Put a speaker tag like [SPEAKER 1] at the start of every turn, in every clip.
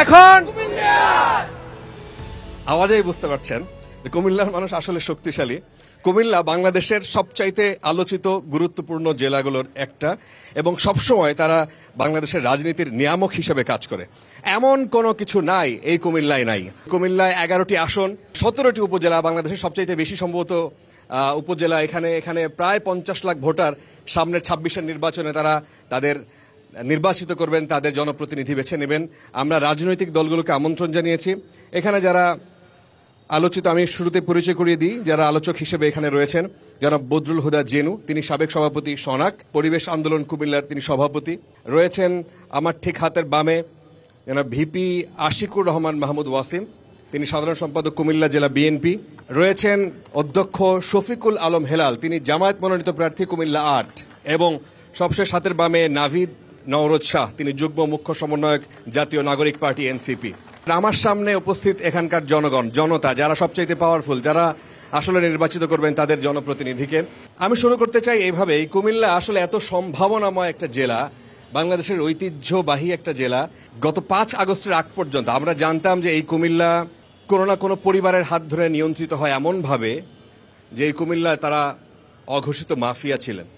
[SPEAKER 1] এখন আওয়াজেই বুঝতে পারছেন যে কুমিল্লার মানুষ আসলে শক্তিশালী। কুমিল্লা বাংলাদেশের সবচাইতে আলোচিত গুরুত্বপূর্ণ জেলাগুলোর একটা, এবং সবসময় তারা বাংলাদেশের রাজনীতির নিয়ামক হিসেবে কাজ করে। এমন কোনো কিছু নাই এই কুমিল্লায় নাই। কুমিল্লায় 11টি আসন, 17টি উপজেলা, বাংলাদেশের সবচাইতে বেশি সম্ভবত উপজেলা। এখানে প্রায় 50 লাখ ভোটার সামনের 26-এর নির্বাচনে তারা তাদের নির্বাচিত করবেন, তাদের জনপ্রতিনিধি বেছে নেবেন। আমরা রাজনৈতিক দলগুলোকে আমন্ত্রণ জানিয়েছি। এখানে যারা আলোচিত, আমি শুরুতে পরিচয় করিয়ে দিই যারা আলোচক হিসেবে এখানে রয়েছেন। জনাব বদরুল হুদা জেনু, তিনি সাবেক সভাপতি সনাক পরিবেশ আন্দোলন কুমিল্লার, তিনি সভাপতি। রয়েছেন আমার ঠিক হাতের বামে জনাব ভিপি আশিকুর রহমান মাহমুদ ওয়াসিম, তিনি সাধারণ সম্পাদক কুমিল্লা জেলা বিএনপি। রয়েছেন অধ্যক্ষ শফিকুল আলম হেলাল, তিনি জামায়াত মনোনীত প্রার্থী কুমিল্লা 8। এবং সবশেষ হাতের বামে নাভিদ নওরোজ শাহ, তিনি যুগ্ম মুখ্য সমন্বয়ক জাতীয় নাগরিক পার্টি এনসিপি। আমার সামনে উপস্থিত এখানকার জনগণ, জনতা, যারা সবচাইতে পাওয়ারফুল, যারা আসলে নির্বাচিত করবেন তাদের জনপ্রতিনিধিকে। আমি শুরু করতে চাই এইভাবে। এই কুমিল্লা আসলে এত সম্ভাবনাময় একটা জেলা, বাংলাদেশের ঐতিহ্যবাহী একটা জেলা। গত 5 আগস্টের আগ পর্যন্ত আমরা জানতাম যে এই কুমিল্লা কোনো না কোনো পরিবারের হাত ধরে নিয়ন্ত্রিত হয়, এমনভাবে যে এই কুমিল্লায় তারা অঘোষিত মাফিয়া ছিলেন।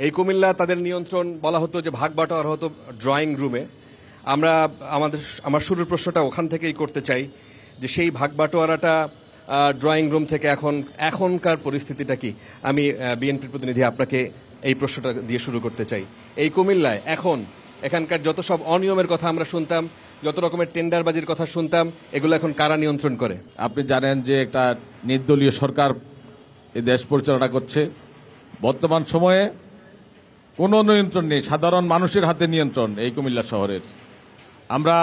[SPEAKER 1] এই কুমিল্লা তাদের নিয়ন্ত্রণ বলা হতো যে ভাগ বাটোয়ারা হতো ড্রয়িং রুমে। আমার শুরুর প্রশ্নটা ওখান থেকেই করতে চাই যে সেই ভাগ বাটোয়ারাটা ড্রয়িং রুম থেকে এখনকার পরিস্থিতিটা কি? আমি বিএনপির প্রতিনিধি, আপনাকে এই প্রশ্নটা দিয়ে শুরু করতে চাই। এই কুমিল্লায় এখানকার যত সব অনিয়মের কথা আমরা শুনতাম, যত রকমের টেন্ডারবাজির কথা শুনতাম, এগুলো এখন কারা নিয়ন্ত্রণ করে?
[SPEAKER 2] আপনি জানেন যে একটা নির্দলীয় সরকার এই দেশ পরিচালনা করছে। বর্তমান সময়ে কোনো নিয়ন্ত্রণ নেই, সাধারণ মানুষের হাতে নিয়ন্ত্রণ এই কুমিল্লা শহরের। আমরা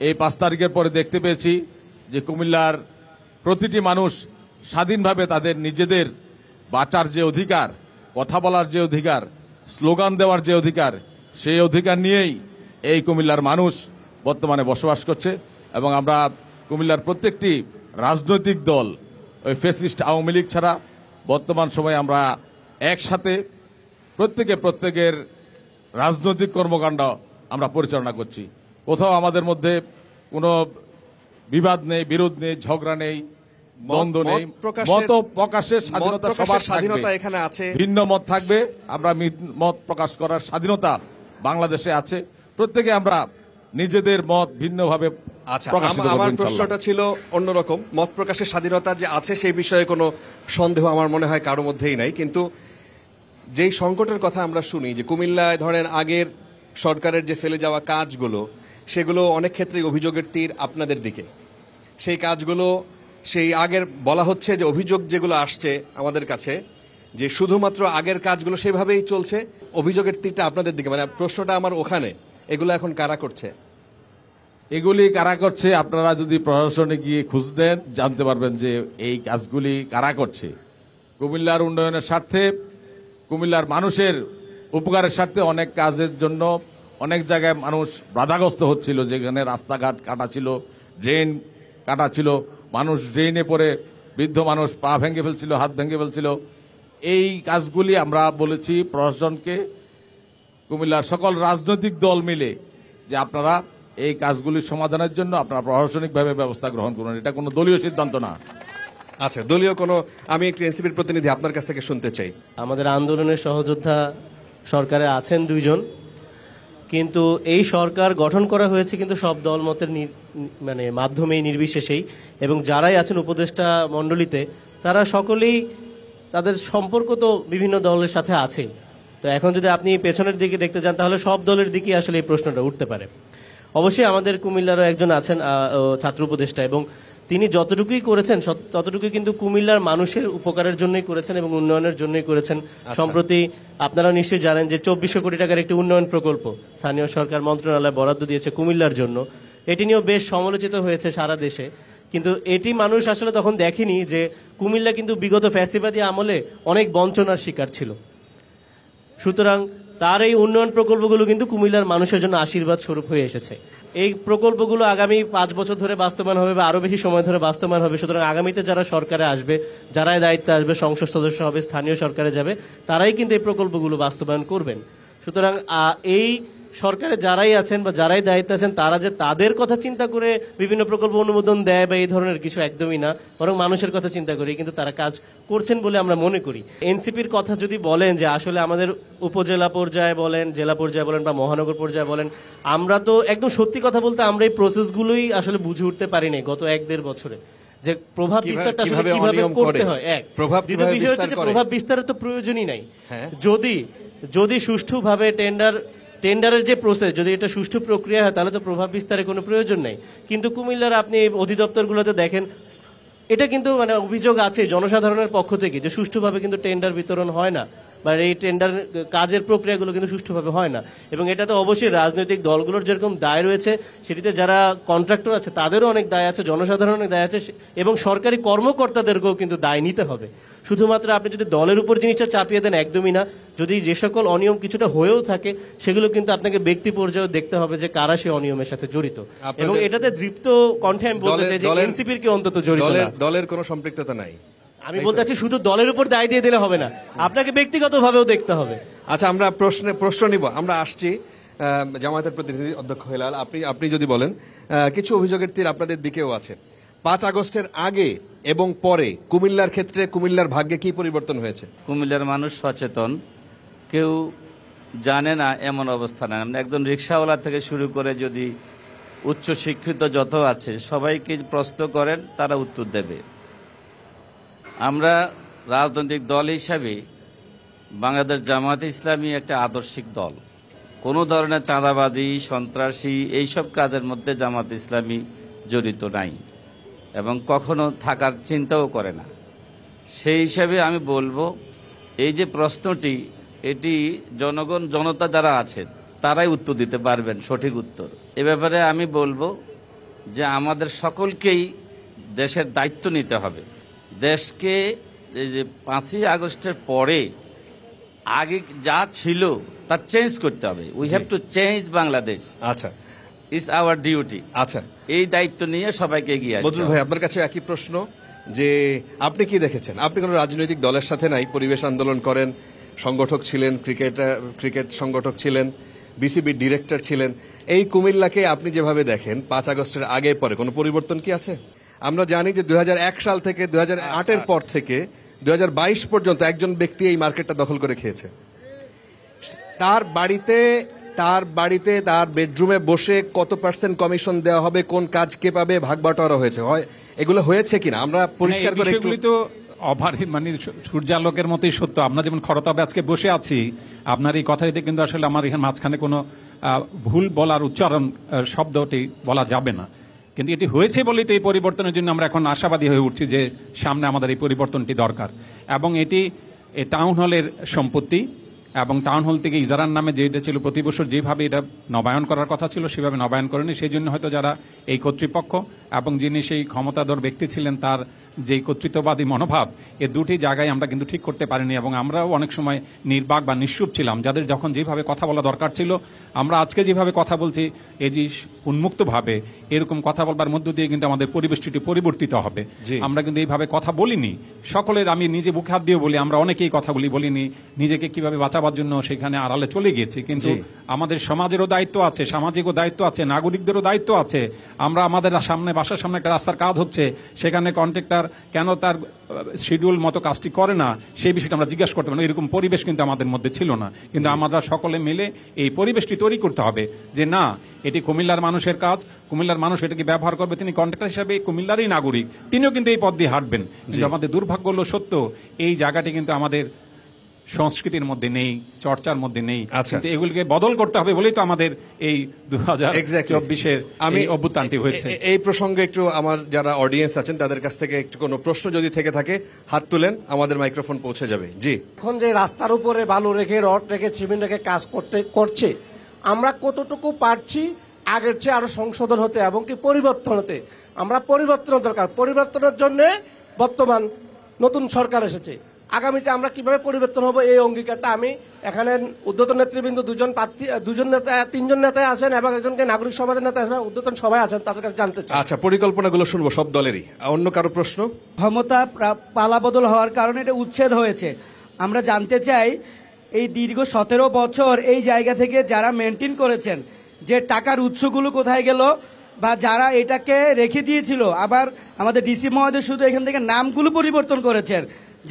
[SPEAKER 2] এই 5 তারিখের পরে দেখতে পেয়েছি যে কুমিল্লার প্রতিটি মানুষ স্বাধীনভাবে তাদের নিজেদের বাঁচার যে অধিকার, কথা বলার যে অধিকার, স্লোগান দেওয়ার যে অধিকার, সেই অধিকার নিয়েই এই কুমিল্লার মানুষ বর্তমানে বসবাস করছে। এবং আমরা কুমিল্লার প্রত্যেকটি রাজনৈতিক দল, ওই ফ্যাসিস্ট আওয়ামী লীগ ছাড়া বর্তমান সময়ে আমরা একসাথে প্রত্যেকের রাজনৈতিক কর্মকাণ্ড আমরা পরিচালনা করছি। কোথাও আমাদের মধ্যে কোনো বিবাদ নেই, বিরোধ নেই, ঝগড়া নেই, দ্বন্দ্ব নেই। মত প্রকাশের স্বাধীনতা, সবার স্বাধীনতা এখানে আছে। ভিন্ন মত থাকবে, আমরা মত প্রকাশ করার স্বাধীনতা বাংলাদেশে আছে। প্রত্যেকে আমরা নিজেদের মত ভিন্নভাবে প্রকাশ করব।
[SPEAKER 1] আমার প্রশ্নটা ছিল অন্যরকম। মত প্রকাশের স্বাধীনতা যে আছে সেই বিষয়ে কোনো সন্দেহ আমার মনে হয় কারো মধ্যেই নাই। কিন্তু যেই সংকটের কথা আমরা শুনি যে কুমিল্লায় ধরেন আগের সরকারের যে ফেলে যাওয়া কাজগুলো, সেগুলো অনেক ক্ষেত্রেই অভিযোগের তীর আপনাদের দিকে। সেই কাজগুলো সেই আগের বলা হচ্ছে যে অভিযোগ যেগুলো আসছে আমাদের কাছে যে শুধুমাত্র আগের কাজগুলো সেভাবেই চলছে, অভিযোগের তীরটা আপনাদের দিকে। মানে প্রশ্নটা আমার ওখানে, এগুলো এখন কারা করছে?
[SPEAKER 2] এগুলি কারা করছে আপনারা যদি প্রশাসনে গিয়ে খুঁজ দেন জানতে পারবেন যে এই কাজগুলি কারা করছে। কুমিল্লার উন্নয়নের স্বার্থে, কুমিল্লার মানুষের উপকারের স্বার্থে অনেক কাজের জন্য অনেক জায়গায় মানুষ বাধাগ্রস্ত হচ্ছিল, যেখানে রাস্তাঘাট কাটা ছিল, ড্রেন কাটা ছিল, মানুষ ড্রেনে পড়ে বৃদ্ধ মানুষ পা ভেঙে ফেলছিল, হাত ভেঙে ফেলছিল। এই কাজগুলি আমরা বলেছি প্রশাসনকে, কুমিল্লার সকল রাজনৈতিক দল মিলে, যে আপনারা এই কাজগুলির সমাধানের জন্য আপনারা প্রশাসনিকভাবে ব্যবস্থা গ্রহণ করুন। এটা কোনো দলীয় সিদ্ধান্ত না।
[SPEAKER 1] আচ্ছা, দলীয় কোনো, আমি একটু এনসিপির প্রতিনিধি আপনার কাছ থেকে শুনতে চাই।
[SPEAKER 3] আমাদের আন্দোলনের সহযোদ্ধা সরকারে আছেন 2 জন, কিন্তু এই সরকার গঠন করা হয়েছে কিন্তু সব দলমতের মাধ্যমেই, নির্বিশেষেই। এবং যারাই আছেন উপদেষ্টা মণ্ডলীতে, তারা সকলেই, তাদের সম্পর্ক তো বিভিন্ন দলের সাথে আছে। তো এখন যদি আপনি পেছনের দিকে দেখতে যান তাহলে সব দলের দিকে আসলে এই প্রশ্নটা উঠতে পারে। অবশ্যই আমাদের কুমিল্লারও একজন আছেন ছাত্র উপদেষ্টা, এবং তিনি যতটুকুই করেছেন ততটুকুই কিন্তু কুমিল্লার মানুষের উপকারের জন্যই করেছেন এবং উন্নয়নের জন্যই করেছেন। সম্প্রতি আপনারা নিশ্চয়ই জানেন যে 2400 কোটি টাকার একটি উন্নয়ন প্রকল্প স্থানীয় সরকার মন্ত্রণালয় বরাদ্দ দিয়েছে কুমিল্লার জন্য। এটি নিয়েও বেশ সমালোচিত হয়েছে সারা দেশে, কিন্তু এটি মানুষ আসলে তখন দেখেনি যে কুমিল্লা কিন্তু বিগত ফ্যাসিবাদী আমলে অনেক বঞ্চনার শিকার ছিল। সুতরাং তার এই উন্নয়ন প্রকল্পগুলো কিন্তু কুমিল্লার মানুষের জন্য আশীর্বাদ স্বরূপ হয়ে এসেছে। এই প্রকল্পগুলো আগামী 5 বছর ধরে বাস্তবায়ন হবে বা আরো বেশি সময় ধরে বাস্তবায়ন হবে। সুতরাং আগামীতে যারা সরকারে আসবে, যারাই দায়িত্বে আসবে, সংসদ সদস্য হবে, স্থানীয় সরকারে যাবে, তারাই কিন্তু এই প্রকল্পগুলো বাস্তবায়ন করবেন। সুতরাং এই সরকারে যারাই আছেন বা যারাই দায়িত্বে আছেন তারা যে তাদের কথা চিন্তা করে বিভিন্ন প্রকল্প অনুমোদন দেয় বা এই ধরনের কিছু একদমই না, বরং মানুষের কথা চিন্তা করে কিন্তু তারা কাজ করছেন বলে আমরা মনে করি। এনসিপির কথা যদি বলেন যে আসলে আমাদের উপজেলা পর্যায়ে বলেন, জেলা পর্যায়ে বলেন বা মহানগর পর্যায়ে বলেন, আমরা তো একদম সত্যি কথা বলতে আমরা এই প্রসেসগুলোই আসলে বুঝে উঠতে পারিনি গত 1-1.5 বছরে যে প্রভাব বিস্তারটা আসলে কিভাবে করতে হয়। দ্বিতীয় বিষয় হচ্ছে যে প্রভাব বিস্তারের তো প্রয়োজনই নাই। যদি সুষ্ঠুভাবে টেন্ডারের যে প্রসেস, যদি এটা সুষ্ঠু প্রক্রিয়া হয় তাহলে তো প্রভাব বিস্তারের কোনো প্রয়োজন নেই। কিন্তু কুমিল্লার আপনি অধিদপ্তরগুলোতে দেখেন, এটা কিন্তু মানে অভিযোগ আছে জনসাধারণের পক্ষ থেকে যে সুষ্ঠুভাবে কিন্তু টেন্ডার বিতরণ হয় না বা এই টেন্ডার কাজের প্রক্রিয়াগুলো কিন্তু সুষ্ঠুভাবে হয় না। এবং এটাতে অবশ্যই রাজনৈতিক দলগুলোর যেরকম দায় রয়েছে, সেটিতে যারা কন্ট্রাক্টর আছে তাদেরও অনেক দায় আছে, জনসাধারণের দায় আছে, এবং সরকারি কর্মকর্তাদেরকেও কিন্তু দায় নিতে হবে। শুধুমাত্র আপনি যদি দলের উপর জিনিসটা চাপিয়ে দেন একদমই না। যদি যে সকল অনিয়ম কিছুটা হয়েও থাকে সেগুলো কিন্তু আপনাকে ব্যক্তি পর্যায়ে দেখতে হবে যে কারা সে অনিয়মের সাথে জড়িত, এবং এটাতে দৃপ্ত কণ্ঠে আমি বলতে চাই যে এনসিপির কি অন্তত জড়িত না।
[SPEAKER 1] দলের কোনো সম্পৃক্ততা নাই।
[SPEAKER 3] আমি বলতে চাচ্ছি শুধু দলের উপর দায় দিয়ে দিলে হবে না, আপনাকে ব্যক্তিগতভাবেও দেখতে হবে।
[SPEAKER 1] আচ্ছা, আমরা প্রশ্ন নিব। আমরা আসছি জামায়াতের প্রতিনিধি অধ্যক্ষ হেলাল, আপনি যদি বলেন, কিছু অভিযোগের তীর আপনাদের দিকেও আছে। 5 আগস্টের আগে এবং পরে কুমিল্লার ক্ষেত্রে কুমিল্লার ভাগ্যে কি পরিবর্তন হয়েছে?
[SPEAKER 4] কুমিল্লার মানুষ সচেতন, কেউ জানে না এমন অবস্থা না। একজন রিক্সাওয়ালা থেকে শুরু করে যদি উচ্চ শিক্ষিত যত আছে সবাইকে প্রশ্ন করেন তারা উত্তর দেবে। আমরা রাজনৈতিক দল হিসাবে বাংলাদেশ জামায়াতে ইসলামী একটা আদর্শিক দল। কোনো ধরনের চাঁদাবাজি, সন্ত্রাসী এইসব কাজের মধ্যে জামায়াতে ইসলামী জড়িত নাই এবং কখনো থাকার চিন্তাও করে না। সেই হিসাবে আমি বলবো এই যে প্রশ্নটি, এটি জনতা যারা আছেন তারাই উত্তর দিতে পারবেন, সঠিক উত্তর। এ ব্যাপারে আমি বলবো যে আমাদের সকলকেই দেশের দায়িত্ব নিতে হবে। দেশকে এই যে 5ই আগস্টের পরে আগে যা ছিল তা চেঞ্জ করতে হবে। We have to change Bangladesh.
[SPEAKER 1] আচ্ছা,
[SPEAKER 4] ইটস আওয়ার ডিউটি।
[SPEAKER 1] আচ্ছা,
[SPEAKER 4] এই দায়িত্ব নিয়ে সবাইকে এগিয়ে আসতে
[SPEAKER 1] বদরুল ভাই, আপনার কাছে একই প্রশ্ন যে আপনি কি দেখেছেন? আপনি কোনো রাজনৈতিক দলের সাথে নাই, পরিবেশ আন্দোলন করেন, সংগঠক ছিলেন, ক্রিকেট সংগঠক ছিলেন, বিসিবির ডিরেক্টর ছিলেন। এই কুমিল্লাকে আপনি যেভাবে দেখেন 5 আগস্টের আগে পরে কোনো পরিবর্তন কি আছে? আমরা জানি যে 2001 সাল থেকে 2008-এর পর থেকে 2022 পর্যন্ত একজন ব্যক্তি এই মার্কেটটা দখল করে খেয়েছে। তার বাড়িতে তার বেডরুমে বসে কত % কমিশন দেওয়া হবে, কোন কাজ কে পাবে, ভাগ বাটোয়ারা হয়েছে, এগুলো হয়েছে কিনা আমরা পরিষ্কার করে
[SPEAKER 5] এগুলি তো মানে সূর্যালোকের মতোই সত্য। আমরা যেমন খরতাবে আজকে বসে আছি, আপনার এই কথাটিতে কিন্তু আসলে আমার এখানে মাঝখানে কোনো ভুল বলার উচ্চারণ শব্দটি বলা যাবে না। কিন্তু এটি হয়েছে বলেই তো এই পরিবর্তনের জন্য আমরা এখন আশাবাদী হয়ে উঠছি যে সামনে আমাদের এই পরিবর্তনটি দরকার। এবং এটি টাউন হলের সম্পত্তি, এবং টাউন হল থেকে ইজারার নামে যেটা ছিল প্রতি বছর যেভাবে এটা নবায়ন করার কথা ছিল সেভাবে নবায়ন করেনি। সেই জন্য হয়তো যারা এই কর্তৃপক্ষ এবং যিনি সেই ক্ষমতাধর ব্যক্তি ছিলেন তার যে কর্তৃত্ববাদী মনোভাব, এ দুটি জায়গায় আমরা কিন্তু ঠিক করতে পারিনি। এবং আমরাও অনেক সময় নির্বাক বা নিশ্চুপ ছিলাম, যাদের যখন যেভাবে কথা বলা দরকার ছিল। আমরা আজকে যেভাবে কথা বলছি এই যে উন্মুক্তভাবে এরকম কথা বলবার মধ্য দিয়ে কিন্তু আমাদের পরিবেশটি পরিবর্তিত হবে। আমরা কিন্তু এইভাবে কথা বলিনি সকলের, আমি নিজে বুকে হাত দিয়ে বলি, আমরা অনেকেই কথাগুলি বলিনি, নিজেকে কিভাবে বাঁচাবার জন্য সেখানে আড়ালে চলে গিয়েছি। কিন্তু আমাদের সমাজেরও দায়িত্ব আছে, সামাজিকও দায়িত্ব আছে, নাগরিকদেরও দায়িত্ব আছে। আমরা আমাদের বাসার সামনে একটা রাস্তার কাজ হচ্ছে, সেখানে কন্ট্রাক্টর কেন তার শিডিউল মতো কাজটি করে না সেই বিষয়টা আমরা জিজ্ঞাসা করতে পারি। এরকম পরিবেশ কিন্তু আমাদের মধ্যে ছিল না। কিন্তু আমরা সকলে মিলে এই পরিবেশটি তৈরি করতে হবে যে না, এটি কুমিল্লার মানুষের কাজ, কুমিল্লার মানুষ এটাকে ব্যবহার করবে, তিনি কন্ট্রাক্টর হিসাবে কুমিল্লারই নাগরিক, তিনিও কিন্তু এই পথ দিয়ে হাঁটবেন। কিন্তু আমাদের দুর্ভাগ্য হলো সত্য, এই জায়গাটি কিন্তু আমাদের সংস্কৃতির মধ্যে নেই, চর্চার মধ্যে নেই। কিন্তু এগুলিকে বদল করতে হবে বলেই তো আমাদের এই 2024-এর অভ্যুত্থানটি হয়েছে।
[SPEAKER 1] এই প্রসঙ্গে একটু আমার যারা অডিয়েন্স আছেন তাদের কাছ থেকে একটু কোনো প্রশ্ন যদি থেকে থাকে হাত তুলেন, আমাদের মাইক্রোফোন পৌঁছে যাবে। জি,
[SPEAKER 6] এখন যে রাস্তার উপরে বালু রেখে, রড রেখে, সিমেন্ট রেখে কাজ করছে, আমরা কতটুকু পারছি আগের চেয়ে আরো সংশোধন হতে এবং কি পরিবর্তন হতে? আমরা পরিবর্তন দরকার। পরিবর্তনের জন্য বর্তমান নতুন সরকার এসেছে। আগামীতে আমরা কিভাবে পরিবর্তন হবো এই অঙ্গীকারটা আমি এখানে ঊর্ধ্বতন নেতৃবৃন্দ তিনজন নেতা আছেন এবং একজনকে নাগরিক সমাজের নেতা আছেন, ঊর্ধ্বতন সবাই আছেন, তাদের কাছে জানতে চাই।
[SPEAKER 1] আচ্ছা, পরিকল্পনাগুলো শুনবো সব দলেরই। অন্য কারো প্রশ্ন?
[SPEAKER 7] ক্ষমতা পালাবদল হওয়ার কারণে এটা উচ্ছেদ হয়েছে। আমরা জানতে চাই এই দীর্ঘ 17 বছর এই জায়গা থেকে যারা মেনটেন করেছেন যে টাকার উৎসগুলো কোথায় গেল, বা যারা এটাকে রেখে দিয়েছিল, আবার আমাদের ডিসি মহোদয় শুধু এখান থেকে নামগুলো পরিবর্তন করেছেন,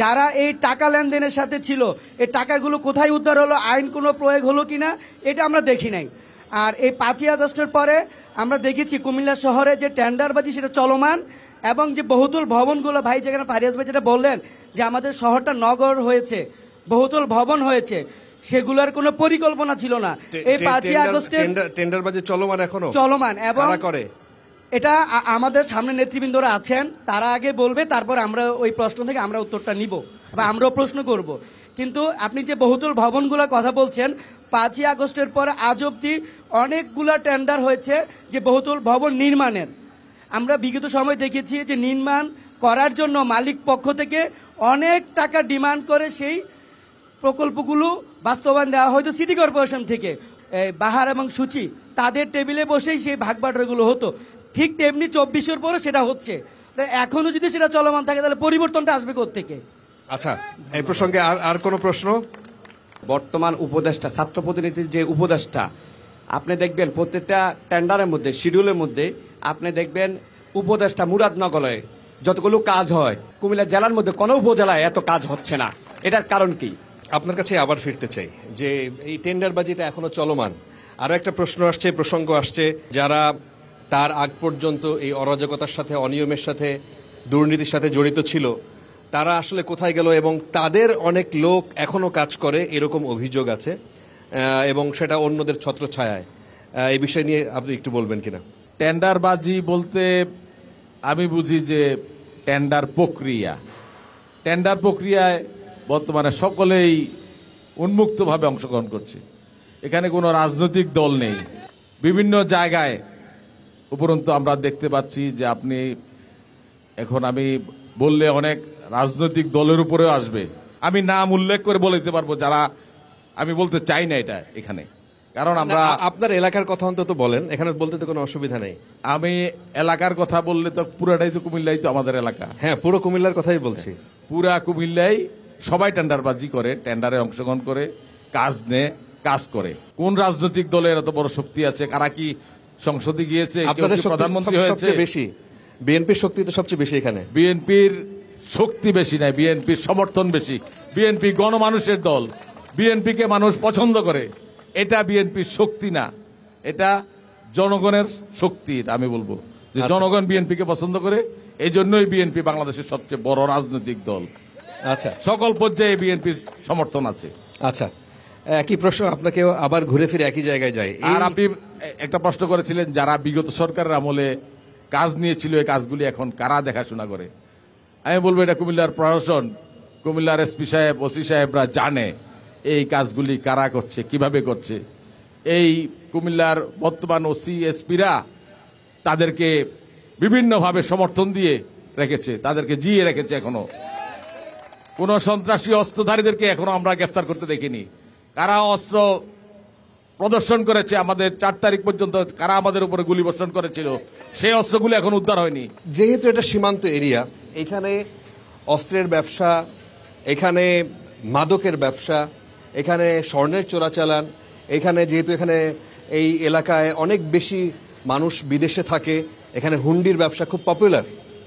[SPEAKER 7] যারা এই টাকা লেনদেনের সাথে ছিল এই টাকাগুলো কোথায় উদ্ধার হলো, আইন কোনো প্রয়োগ হলো কিনা এটা আমরা দেখি নাই। আর এই 5ই আগস্টের পরে আমরা দেখেছি কুমিল্লা শহরে যে টেন্ডারবাজি সেটা চলমান, এবং যে বহুতল ভবনগুলো, ভাই যেখানে ফারিয়াজ ভাই যেটা বললেন যে আমাদের শহরটা নগর হয়েছে, বহুতল ভবন হয়েছে, সেগুলোর কোনো পরিকল্পনা ছিল না। এই 5ই আগস্টে
[SPEAKER 1] টেন্ডারবাজি চলমান, এখনো
[SPEAKER 7] চলমান, এবং
[SPEAKER 1] কারা করে
[SPEAKER 7] এটা আমাদের সামনে নেতৃবৃন্দরা আছেন, তারা আগে বলবে, তারপর আমরা ওই প্রশ্ন থেকে আমরা উত্তরটা নিব বা আমরাও প্রশ্ন করব। কিন্তু আপনি যে বহুতল ভবনগুলোর কথা বলছেন, 5ই আগস্টের পর আজ অবধি অনেকগুলা টেন্ডার হয়েছে যে বহুতল ভবন নির্মাণের। আমরা বিগত সময় দেখেছি যে নির্মাণ করার জন্য মালিক পক্ষ থেকে অনেক টাকা ডিমান্ড করে সেই প্রকল্পগুলো বাস্তবায়ন দেওয়া হয়তো সিটি কর্পোরেশন থেকে, বাহার এবং সূচি তাদের টেবিলে বসেই সেই ভাগবাটোয়ারাগুলো হতো। ঠিক তেমনি 24-এর পরও সেটা হচ্ছে। তাই এখনো যদি সেটা চলমান থাকে তাহলে পরিবর্তনটা আসবে কোত্থেকে?
[SPEAKER 1] আচ্ছা, এই প্রসঙ্গে আর কোনো প্রশ্ন?
[SPEAKER 8] বর্তমান উপদেষ্টা, ছাত্র প্রতিনিধির যে উপদেষ্টা, আপনি দেখবেন প্রত্যেকটা টেন্ডারের মধ্যে, শিডিউলের মধ্যে আপনি দেখবেন উপদেষ্টা মুরাদনগরে যতগুলো কাজ হয়, কুমিল্লা জেলার মধ্যে কোনো উপজেলায় এত কাজ হচ্ছে না। এটার কারণ কি?
[SPEAKER 1] আপনার কাছে আবার ফিরতে চাই যে এই টেন্ডারবাজিটা এখনো চলমান। আরো একটা প্রশ্ন আসছে, প্রসঙ্গ আসছে, যারা তার আগ পর্যন্ত এই অরাজকতার সাথে, অনিয়মের সাথে, দুর্নীতির সাথে জড়িত ছিল, তারা আসলে কোথায় গেল, এবং তাদের অনেক লোক এখনো কাজ করে এরকম অভিযোগ আছে, এবং সেটা অন্যদের ছত্রছায়ায়। এই বিষয় নিয়ে আপনি একটু বলবেন কিনা?
[SPEAKER 2] টেন্ডারবাজি বলতে আমি বুঝি যে টেন্ডার প্রক্রিয়ায় বর্তমানে সকলেই উন্মুক্তভাবে অংশগ্রহণ করছে। এখানে কোনো রাজনৈতিক দল নেই। বিভিন্ন জায়গায় উপরন্তু আমরা দেখতে পাচ্ছি যে আপনি এখন, আমি বললে অনেক রাজনৈতিক দলের উপরেও আসবে, আমি নাম উল্লেখ করে বলে দিতে পারবো যারা, আমি বলতে চাই না এটা এখানে, কারণ আমরা
[SPEAKER 1] আপনার এলাকার কথা অন্তত বলেন, এখানে বলতে তো কোনো অসুবিধা নেই।
[SPEAKER 2] আমি এলাকার কথা বললে তো পুরাটাই তো কুমিল্লাই তো আমাদের এলাকা।
[SPEAKER 1] হ্যাঁ, পুরো কুমিল্লার কথাই বলছি।
[SPEAKER 2] পুরা কুমিল্লাই সবাই টেন্ডারবাজি করে, টেন্ডারে অংশগ্রহণ করে, কাজ নেয়, কাজ করে। কোন রাজনৈতিক দলের এত বড় শক্তি আছে? কারা কি সংসদে গিয়েছে?
[SPEAKER 1] আপনাদের
[SPEAKER 2] প্রধানমন্ত্রী হয়েছে?
[SPEAKER 1] সবচেয়ে বেশি বিএনপির শক্তি তো সবচেয়ে বেশি এখানে।
[SPEAKER 2] বিএনপির শক্তি বেশি নাই, বিএনপির সমর্থন বেশি। বিএনপি গণমানুষের দল, বিএনপিকে মানুষ পছন্দ করে। এটা বিএনপির শক্তি না, এটা জনগণের শক্তি। আমি বলবো যে জনগণ বিএনপিকে পছন্দ করে, এই জন্যই বিএনপি বাংলাদেশের সবচেয়ে বড় রাজনৈতিক দল।
[SPEAKER 1] আচ্ছা,
[SPEAKER 2] সকল পর্যায়ে বিএনপির সমর্থন আছে।
[SPEAKER 1] আচ্ছা, একই প্রশ্ন আপনাকে আবার ঘুরে ফিরে একই জায়গায় যায়।
[SPEAKER 2] আর আপনি একটা প্রশ্ন করেছিলেন যারা বিগত সরকারের আমলে কাজ নিয়েছিল, এই কাজগুলি এখন কারা দেখাশোনা করে? আমি বলবো এটা কুমিল্লার প্রশাসন, কুমিল্লার এসপি সাহেব, ওসি সাহেবরা জানে এই কাজগুলি কারা করছে, কিভাবে করছে। এই কুমিল্লার বর্তমান ওসি এসপিরা তাদেরকে বিভিন্নভাবে সমর্থন দিয়ে রেখেছে, তাদেরকে জিয়ে রেখেছে। এখনো কোন সন্ত্রাসী অস্ত্রধারীদেরকে এখনো আমরা গ্রেফতার করতে দেখিনি। কারা অস্ত্র প্রদর্শন করেছে আমাদের 4 তারিখ পর্যন্ত, কারা আমাদের উপরে গুলি বর্ষণ করেছিল, সেই অস্ত্রগুলি এখন উদ্ধার হয়নি।
[SPEAKER 1] যেহেতু এটা সীমান্ত এরিয়া, এখানে অস্ত্রের ব্যবসা, এখানে মাদকের ব্যবসা, এখানে স্বর্ণের চোরাচালান, এখানে যেহেতু এখানে এই এলাকায় অনেক বেশি মানুষ বিদেশে থাকে, এখানে হুন্ডির ব্যবসা খুব পপুলার,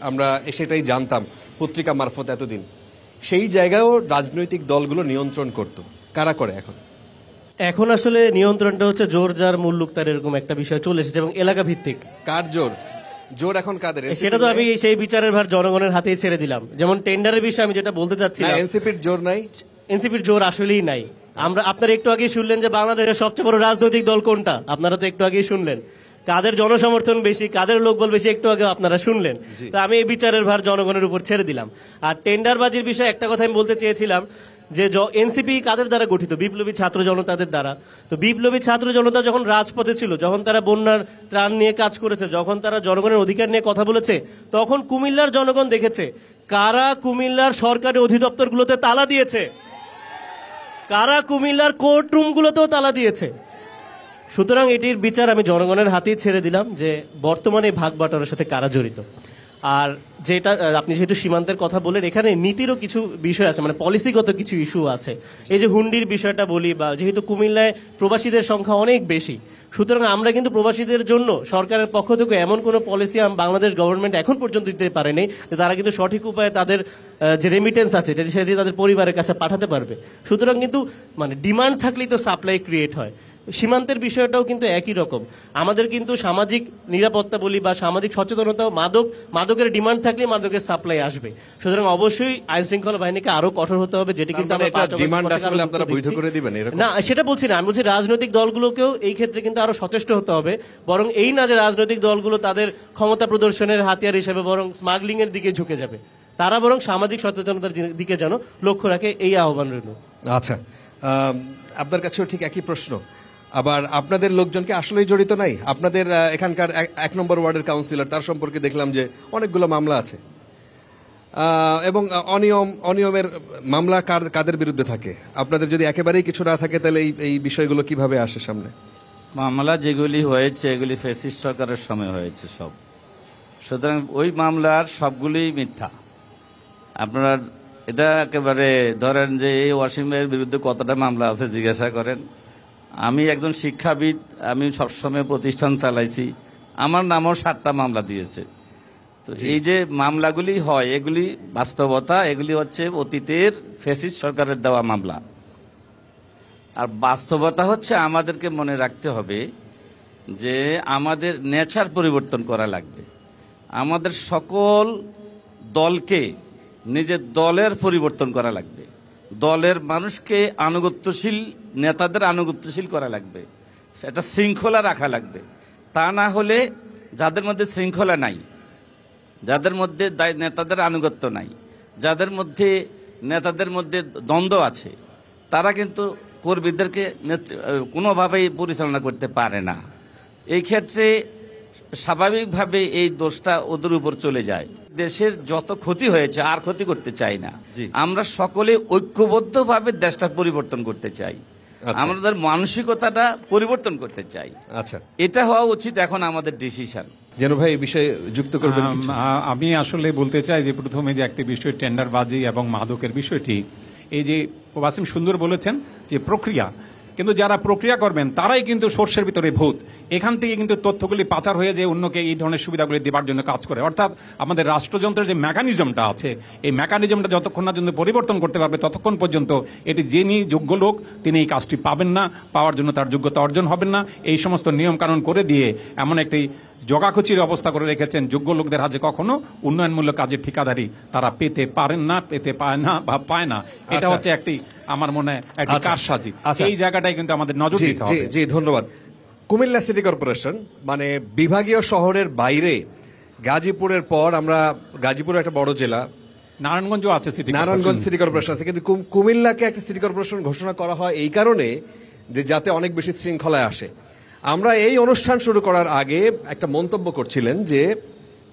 [SPEAKER 1] আমরা সেটাই জানতাম পত্রিকা মারফত এতদিন। সেই জায়গায়ও রাজনৈতিক দলগুলো নিয়ন্ত্রণ করত। কারা করে এখন?
[SPEAKER 3] এখন আসলে নিয়ন্ত্রণটা হচ্ছে জোর যার মুল্লুক তার, এরকম একটা বিষয় চলে এসেছে, এবং এলাকা ভিত্তিক।
[SPEAKER 1] কার জোর? জোর এখন কাদের?
[SPEAKER 3] সেটা তো আমি সেই বিচারের ভার জনগণের হাতেই ছেড়ে দিলাম। যেমন টেন্ডারের বিষয়ে আমি যেটা বলতে চাচ্ছিলাম,
[SPEAKER 1] এনসিপির জোর নাই।
[SPEAKER 3] এনসিপির জোর আসলেই নাই। আপনারা একটু আগে শুনলেন যে বাংলাদেশের সবচেয়ে বড় রাজনৈতিক দল কোনটা, আপনারা তো একটু আগেই শুনলেন। কাদের জনসমর্থন বেশি, কাদের লোকবল বেশি, একটু আগে আপনারা শুনলেন। তো আমি এই বিচারের ভার জনগণের উপর ছেড়ে দিলাম। আর টেন্ডারবাজির বিষয়ে একটা কথা আমি বলতে চেয়েছিলাম যে এনসিপি কাদের দ্বারা গঠিত? বিপ্লবী ছাত্র জনতাদের দ্বারা। তো বিপ্লবী ছাত্র জনতা যখন রাজপথে ছিল, যখন তারা বন্যার ত্রাণ নিয়ে কাজ করেছে, যখন তারা জনগণের অধিকার নিয়ে কথা বলেছে, তখন কুমিল্লার জনগণ দেখেছে কারা কুমিল্লার সরকারি অধিদপ্তরগুলোতে তালা দিয়েছে, কারা কুমিল্লার কোর্ট রুমগুলোতেও তালা দিয়েছে। সুতরাং এটির বিচার আমি জনগণের হাতেই ছেড়ে দিলাম যে বর্তমানে ভাগ বাটোয়ারার সাথে কারা জড়িত। আর যেটা আপনি যেহেতু সীমান্তের কথা বললেন, এখানে নীতিরও কিছু বিষয় আছে, মানে পলিসিগত কিছু ইস্যু আছে। এই যে হুন্ডির বিষয়টা বলি, বা যেহেতু কুমিল্লায় প্রবাসীদের সংখ্যা অনেক বেশি, সুতরাং আমরা কিন্তু প্রবাসীদের জন্য সরকারের পক্ষ থেকে এমন কোনো পলিসি বাংলাদেশ গভর্নমেন্ট এখন পর্যন্ত দিতে পারেনি যে তারা কিন্তু সঠিক উপায়ে তাদের যে রেমিটেন্স আছে সেটা দিয়ে তাদের পরিবারের কাছে পাঠাতে পারবে। সুতরাং কিন্তু মানে ডিমান্ড থাকলেই তো সাপ্লাই ক্রিয়েট হয়। সীমান্তের বিষয়টাও কিন্তু একই রকম। আমাদের কিন্তু সামাজিক নিরাপত্তা বলি বা সামাজিক সচেতনতা, মাদকের ডিমান্ড থাকলে মাদকের সাপ্লাই আসবে। সুতরাং অবশ্যই আইন শৃঙ্খলা বাহিনীকে আরো কঠোর হতে হবে, যেটি কিন্তু আমরা
[SPEAKER 1] ডিমান্ড আসলে আপনারা বৈধ করে দিবেন এরকম
[SPEAKER 3] না, সেটা বলছি না। আমি বলছি রাজনৈতিক দলগুলোকেও এই ক্ষেত্রে কিন্তু আরো সচেষ্ট হতে হবে। বরং এই না যে রাজনৈতিক দলগুলো তাদের ক্ষমতা প্রদর্শনের হাতিয়ার হিসেবে বরং স্মাগলিং এর দিকে ঝুঁকে যাবে, তারা বরং সামাজিক সচেতনতার দিকে যেন লক্ষ্য রাখে, এই আহ্বান রইল।
[SPEAKER 1] আচ্ছা, আপনার কাছেও ঠিক একই প্রশ্ন। আবার আপনাদের লোকজনকে আসলেই জড়িত নাই? আপনাদের এখানকার 1 নম্বর ওয়ার্ডের কাউন্সিলর, তার সম্পর্কে দেখলাম যে অনেকগুলো মামলা আছে, এবং অনিয়মের মামলা কাদের বিরুদ্ধে থাকে? আপনাদের যদি একেবারেই কিছু না থাকে তাহলে এই বিষয়গুলো কিভাবে আসে সামনে?
[SPEAKER 4] মামলা যেগুলি হয়েছে এগুলি ফ্যাসিস্ট সরকারের সময় হয়েছে সব, সুতরাং ওই মামলার সবগুলি মিথ্যা। আপনারা এটা একেবারে ধরেন যে এই ওয়াসিম ভাইয়ের বিরুদ্ধে কতটা মামলা আছে জিজ্ঞাসা করেন। আমি একজন শিক্ষাবিদ, আমি সবসময় প্রতিষ্ঠান চালাইছি, আমার নামও 7টা মামলা দিয়েছে। তো এই যে মামলাগুলি হয় এগুলি বাস্তবতা, এগুলি হচ্ছে অতীতের ফ্যাসিস্ট সরকারের দেওয়া মামলা। আর বাস্তবতা হচ্ছে আমাদেরকে মনে রাখতে হবে যে আমাদের নেচার পরিবর্তন করা লাগবে। আমাদের সকল দলকে নিজের দলের পরিবর্তন করা লাগবে, দলের মানুষকে আনুগত্যশীল, নেতাদের আনুগত্যশীল করা লাগবে, সেটা শৃঙ্খলা রাখা লাগবে। তা না হলে যাদের মধ্যে শৃঙ্খলা নাই, যাদের মধ্যে নেতাদের আনুগত্য নাই, যাদের মধ্যে নেতাদের মধ্যে দ্বন্দ্ব আছে, তারা কিন্তু কর্মীদেরকে কোনোভাবেই পরিচালনা করতে পারে না। এই ক্ষেত্রে স্বাভাবিকভাবে এই দোষটা ওদের উপর চলে যায়। দেশের যত ক্ষতি হয়েছে আর ক্ষতি করতে চাই না, আমরা সকলে ঐক্যবদ্ধভাবে দেশটা পরিবর্তন করতে চাই, আমাদের মানসিকতাটা পরিবর্তন করতে চাই।
[SPEAKER 1] আচ্ছা,
[SPEAKER 4] এটা হওয়া উচিত এখন আমাদের ডিসিশন।
[SPEAKER 1] যেন ভাই এই বিষয়ে যুক্ত করবেন?
[SPEAKER 5] আমি আসলে বলতে চাই যে প্রথমে যে একটি বিষয় টেন্ডারবাজি এবং মাদকের বিষয়টি, এই যে ওয়াসিম সুন্দর বলেছেন যে প্রক্রিয়া, কিন্তু যারা প্রক্রিয়া করবেন তারাই কিন্তু সর্ষের ভিতরে ভূত। এখান থেকে কিন্তু তথ্যগুলি পাচার হয়ে যে অন্যকে এই ধরনের সুবিধাগুলি দেওয়ার জন্য কাজ করে। অর্থাৎ আমাদের রাষ্ট্রযন্ত্রের যে মেকানিজমটা আছে, এই মেকানিজমটা যতক্ষণ না পর্যন্ত পরিবর্তন করতে পারবে ততক্ষণ পর্যন্ত এটি যিনি যোগ্য লোক তিনি এই কাজটি পাবেন না, পাওয়ার জন্য তার যোগ্যতা অর্জন হবেন না। এই সমস্ত নিয়ম কানুন করে দিয়ে এমন একটি জগাখচির অবস্থা করে রেখেছেন, যোগ্য লোকদের হাতে কখনো উন্নয়নমূলক কাজের ঠিকাদারি তারা পেতে পারেন না, পেতে পায় না বা পায় না। এটা হচ্ছে একটি আমার মনে হয় একটি কারসাজি। এই জায়গাটাই কিন্তু আমাদের নজর দিতে হবে।
[SPEAKER 1] জি, ধন্যবাদ। কুমিল্লা সিটি কর্পোরেশন মানে বিভাগীয় শহরের বাইরে গাজীপুরের পর, আমরা গাজীপুর একটা বড় জেলা,
[SPEAKER 5] নারায়ণগঞ্জ আছে,
[SPEAKER 1] নারায়ণগঞ্জ সিটি কর্পোরেশন আছে, কিন্তু কুমিল্লাকে একটা সিটি কর্পোরেশন ঘোষণা করা হয় এই কারণে যে যাতে অনেক বেশি শৃঙ্খলায় আসে। আমরা এই অনুষ্ঠান শুরু করার আগে একটা মন্তব্য করছিলেন যে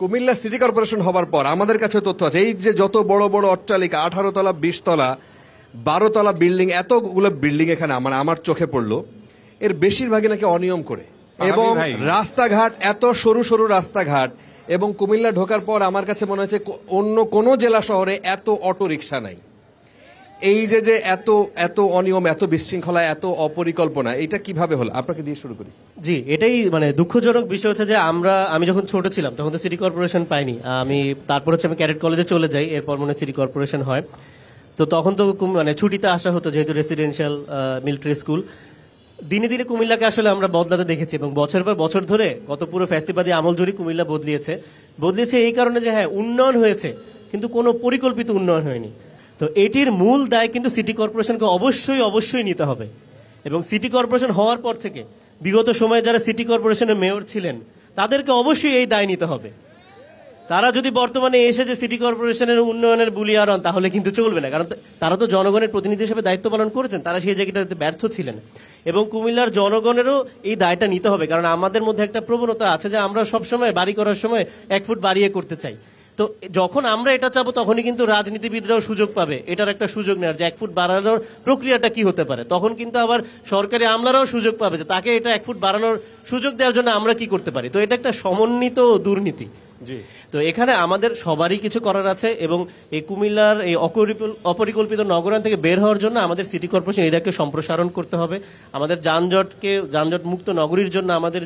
[SPEAKER 1] কুমিল্লা সিটি কর্পোরেশন হবার পর আমাদের কাছে তথ্য আছে এই যে যত বড় বড় অট্টালিকা, 18 তলা, 20 তলা, 12 তলা বিল্ডিং, এতগুলো বিল্ডিং এখানে আমার চোখে পড়লো, এর বেশিরভাগই নাকি অনিয়ম করে, এবং রাস্তাঘাট এত সরু সরু রাস্তাঘাট, এবং কুমিল্লা ঢোকার পর আমার কাছে মনে হচ্ছে অন্য কোনো জেলা শহরে এত অটো রিক্সা নাই। এই যে এত এত অনিয়ম, এত বিশৃঙ্খলা, এত অপরিকল্পনা, এটা কিভাবে হলো? আপনাকে দিয়ে শুরু করি।
[SPEAKER 3] জি, এটাই মানে দুঃখজনক বিষয় হচ্ছে যে আমি যখন ছোট ছিলাম তখন তো সিটি কর্পোরেশন পাইনি। তারপর হচ্ছে আমি ক্যাডেট কলেজে চলে যাই, এরপর মনে সিটি কর্পোরেশন হয়। তো তখন তো মানে ছুটিতে আসা হতো, যেহেতু রেসিডেন্সিয়াল মিলিটারি স্কুল। দিনে দিনে কুমিল্লাকে আসলে আমরা বদলাতে দেখেছি, এবং বছর পর বছর ধরে গত পুরো ফ্যাসিবাদী আমল জুড়ে কুমিল্লা বদলিয়েছে এই কারণে যে হ্যাঁ উন্নয়ন হয়েছে, কিন্তু কোনো পরিকল্পিত উন্নয়ন হয়নি। তো এটির মূল দায় কিন্তু সিটি কর্পোরেশনকে অবশ্যই নিতে হবে। এবং সিটি কর্পোরেশন হওয়ার পর থেকে বিগত সময়ে যারা সিটি কর্পোরেশনের মেয়র ছিলেন তাদেরকে অবশ্যই এই দায় নিতে হবে। তারা যদি বর্তমানে এসে যে সিটি কর্পোরেশনের উন্নয়নের বুলিয়ারন, তাহলে কিন্তু চলবে না, কারণ তারা তো জনগণের প্রতিনিধি হিসেবে দায়িত্ব পালন করেছেন, তারা সেই জায়গাটাতে ব্যর্থ ছিলেন। এবং কুমিল্লার জনগণেরও এই দায়টা নিতে হবে, কারণ আমাদের মধ্যে একটা প্রবণতা আছে যে আমরা সবসময় বাড়ি করার সময় 1 ফুট বাড়িয়ে করতে চাই। তো যখন আমরা এটা চাবো তখনই কিন্তু রাজনীতিবিদরাও সুযোগ পাবে এটার একটা সুযোগ নেওয়ার, যে 1 ফুট বাড়ানোর প্রক্রিয়াটা কি হতে পারে। তখন কিন্তু আবার সরকারি আমলারাও সুযোগ পাবে যে তাকে এটা 1 ফুট বাড়ানোর সুযোগ দেওয়ার জন্য আমরা কি করতে পারি। তো এটা একটা সমন্বিত দুর্নীতি,
[SPEAKER 1] জি।
[SPEAKER 3] তো এখানে আমাদের সবারই কিছু করার আছে এবং এই কুমিল্লার এই অপরিকল্পিত নগরায়ণ থেকে বের হওয়ার জন্য আমাদের সিটি কর্পোরেশন এটাকে সম্প্রসারণ করতে হবে। আমাদের যানজট মুক্ত নগরীর জন্য আমাদের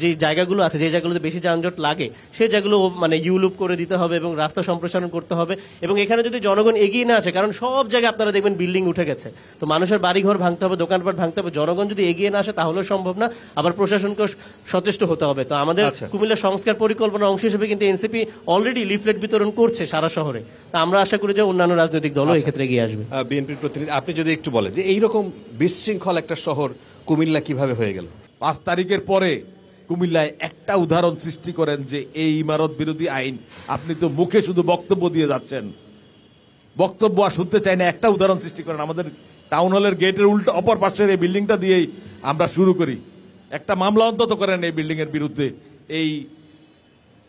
[SPEAKER 3] যে জায়গাগুলো আছে, যে জায়গাগুলোতে বেশি যানজট লাগে সেই জায়গাগুলো মানে ইউলুপ করে দিতে হবে এবং রাস্তা সম্প্রসারণ করতে হবে। এবং এখানে যদি জনগণ এগিয়ে না আসে, কারণ সব জায়গায় আপনারা দেখবেন বিল্ডিং উঠে গেছে, তো মানুষের বাড়িঘর ভাঙতে হবে, দোকানপাট ভাঙতে হবে। জনগণ যদি এগিয়ে না আসে তাহলেও সম্ভব না, আবার প্রশাসনকে সচেষ্ট হতে হবে। তো আমাদের কুমিল্লা সংস্কার পরিকল্পনার অংশ হিসেবে কিন্তু এনসিপি অলরেডি লিফলেট বিতরণ করছে সারা শহরে। তা আমরা আশা করি যে অন্যান্য রাজনৈতিক দলও এক্ষেত্রে এগিয়ে আসবে।
[SPEAKER 1] বিএনপির প্রতিনিধি, আপনি যদি একটু বলেন যে এইরকম বিশৃঙ্খল একটা শহর কুমিল্লা কিভাবে হয়ে গেল?
[SPEAKER 2] 5 তারিখের পরে কুমিল্লায় একটা উদাহরণ সৃষ্টি করেন যে এই ইমারত বিরোধী আইন, আপনি তো মুখে শুধু বক্তব্য দিয়ে যাচ্ছেন, বক্তব্য আর শুনতে চাই না। একটা উদাহরণ সৃষ্টি করেন। আমাদের টাউন হলের গেটের উল্টো অপর পাশের এই বিল্ডিংটা দিয়েই আমরা শুরু করি, একটা মামলা অন্তত করেন এই বিল্ডিং এর বিরুদ্ধে, এই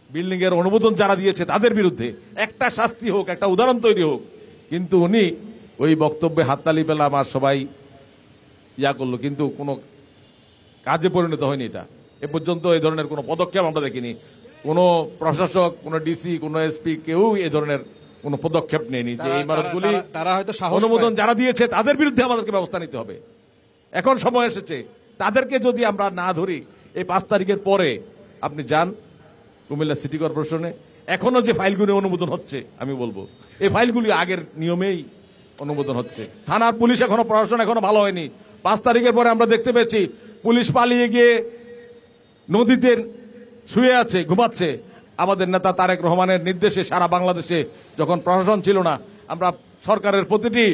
[SPEAKER 2] বিল্ডিং এর অনুমোদন যারা দিয়েছে তাদের বিরুদ্ধে একটা শাস্তি হোক, একটা উদাহরণ তৈরি হোক। কিন্তু উনি ওই বক্তব্যে হাততালি পেলাম আর সবাই করলো, কিন্তু কোনো কাজে পরিণত হয়নি। এটা এ পর্যন্ত এই ধরনের কোনো পদক্ষেপ আমরা দেখিনি। কোনো প্রশাসক, কোনো ডিসি, কোনো এসপি কেউ এই ধরনের কোনো পদক্ষেপ নেয়নি যে এই ইমারতগুলি
[SPEAKER 1] তারা হয়তো
[SPEAKER 2] অনুমোদন যারা দিয়েছে তাদের বিরুদ্ধে আমাদেরকে ব্যবস্থা নিতে হবে। এখন সময় এসেছে, তাদেরকে যদি আমরা না ধরি, এই 5 তারিখের পরে আপনি যান কুমিল্লা সিটি কর্পোরেশনে, এখনো যে ফাইলগুলি অনুমোদন হচ্ছে, আমি বলবো এই ফাইলগুলি আগের নিয়মেই অনুমোদন হচ্ছে। থানার পুলিশ এখনো, প্রশাসন এখনো ভালো হয়নি। 5 তারিখের পরে আমরা দেখতে পেয়েছি পুলিশ পালিয়ে গিয়ে নদীতে শুয়ে আছে, ঘুমাচ্ছে। আমাদের নেতা তারেক রহমানের নির্দেশে সারা বাংলাদেশে যখন প্রশাসন ছিল না, আমরা সরকারের প্রতিটি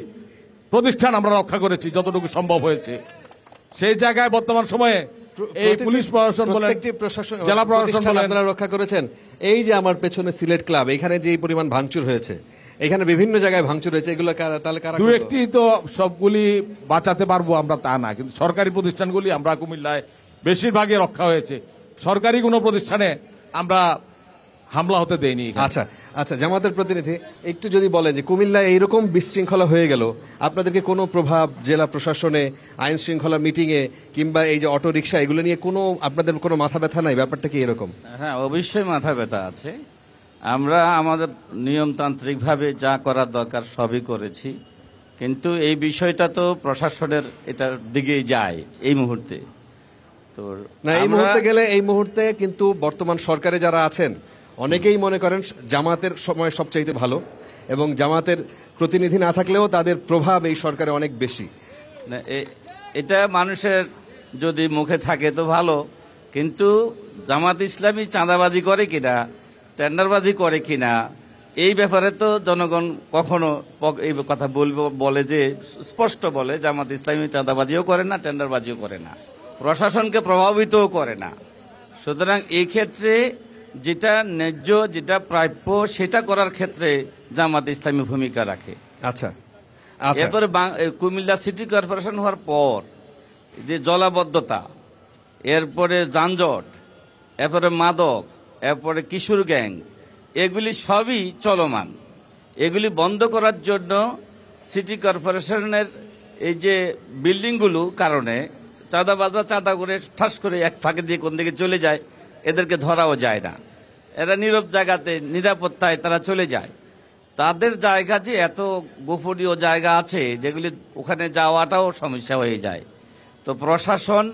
[SPEAKER 2] প্রতিষ্ঠান আমরা রক্ষা করেছি যতটুকু সম্ভব হয়েছে। সেই জায়গায় বর্তমান সময়ে এই পুলিশ প্রশাসন বলেন, জেলা প্রশাসন বলেন,
[SPEAKER 1] আপনারা রক্ষা করেছেন। এই যে আমার পেছনে সিলেট ক্লাব, এখানে যে পরিমাণ ভাঙচুর হয়েছে, এখানে বিভিন্ন জায়গায় ভাঙচুর হয়েছে, এগুলো তাহলে কারা?
[SPEAKER 2] 2-1টি তো সবগুলি বাঁচাতে পারবো আমরা তা না, কিন্তু সরকারি প্রতিষ্ঠানগুলি আমরা কুমিল্লায় বেশিরভাগই রক্ষা হয়েছে। সরকারি কোনো প্রতিষ্ঠানে আমরা হামলা হতে দেয়নি।
[SPEAKER 1] আচ্ছা আচ্ছা, জামাতের প্রতিনিধি একটু যদি বলেন যে কুমিল্লায় এইরকম বিশৃঙ্খলা হয়ে গেল, আপনাদেরকে কোনো প্রভাব জেলা প্রশাসনে, আইন শৃঙ্খলা মিটিং এ কিংবা এই যে অটো রিক্সা, এগুলো নিয়ে কোনো আপনাদের কোনো মাথা ব্যথা নাই? ব্যাপারটা কি এরকম?
[SPEAKER 4] হ্যাঁ, অবশ্যই মাথা ব্যথা আছে। আমরা আমাদের নিয়মতান্ত্রিকভাবে যা করার দরকার সবই করেছি, কিন্তু এই বিষয়টা তো প্রশাসনের এটার দিকেই যায় এই মুহূর্তে। তো
[SPEAKER 1] না, এই মুহূর্তে গেলে, এই মুহূর্তে কিন্তু বর্তমান সরকারে যারা আছেন অনেকেই মনে করেন জামাতের সময় সবচাইতে ভালো, এবং জামাতের প্রতিনিধি না থাকলেও তাদের প্রভাব এই সরকারে অনেক বেশি।
[SPEAKER 4] এটা মানুষের যদি মুখে থাকে তো ভালো, কিন্তু জামাত ইসলামী চাঁদাবাজি করে কিনা, টেন্ডারবাজি করে কিনা, এই ব্যাপারে তো জনগণ কখনো এই কথা বলে যে স্পষ্ট বলে জামাত ইসলামী চাঁদাবাজিও করে না, টেন্ডারবাজিও করে না, প্রশাসনকে প্রভাবিতও করে না। সুতরাং এই ক্ষেত্রে যেটা ন্যায্য, যেটা প্রাপ্য, সেটা করার ক্ষেত্রে জামাত ইসলামী ভূমিকা রাখে।
[SPEAKER 1] আচ্ছা,
[SPEAKER 4] এরপরে কুমিল্লা সিটি কর্পোরেশন হওয়ার পর যে জলাবদ্ধতা, এরপরে যানজট, এরপরে মাদক, এরপরে কিশোর গ্যাং, এগুলি সবই চলমান। এগুলি বন্ধ করার জন্য সিটি কর্পোরেশনের এই যে বিল্ডিংগুলো কারণে চাঁদাবাজরা চাঁদা করে ঠাস করে এক ফাঁকে দিয়ে কোন দিকে চলে যায়, এদেরকে ধরাও যায় না। এরা নীরব জায়গাতে নিরাপত্তায় তারা চলে যায়। তাদের জায়গা যে এত গোপনীয় জায়গা আছে যেগুলি, ওখানে যাওয়াটাও সমস্যা হয়ে যায়। তো প্রশাসন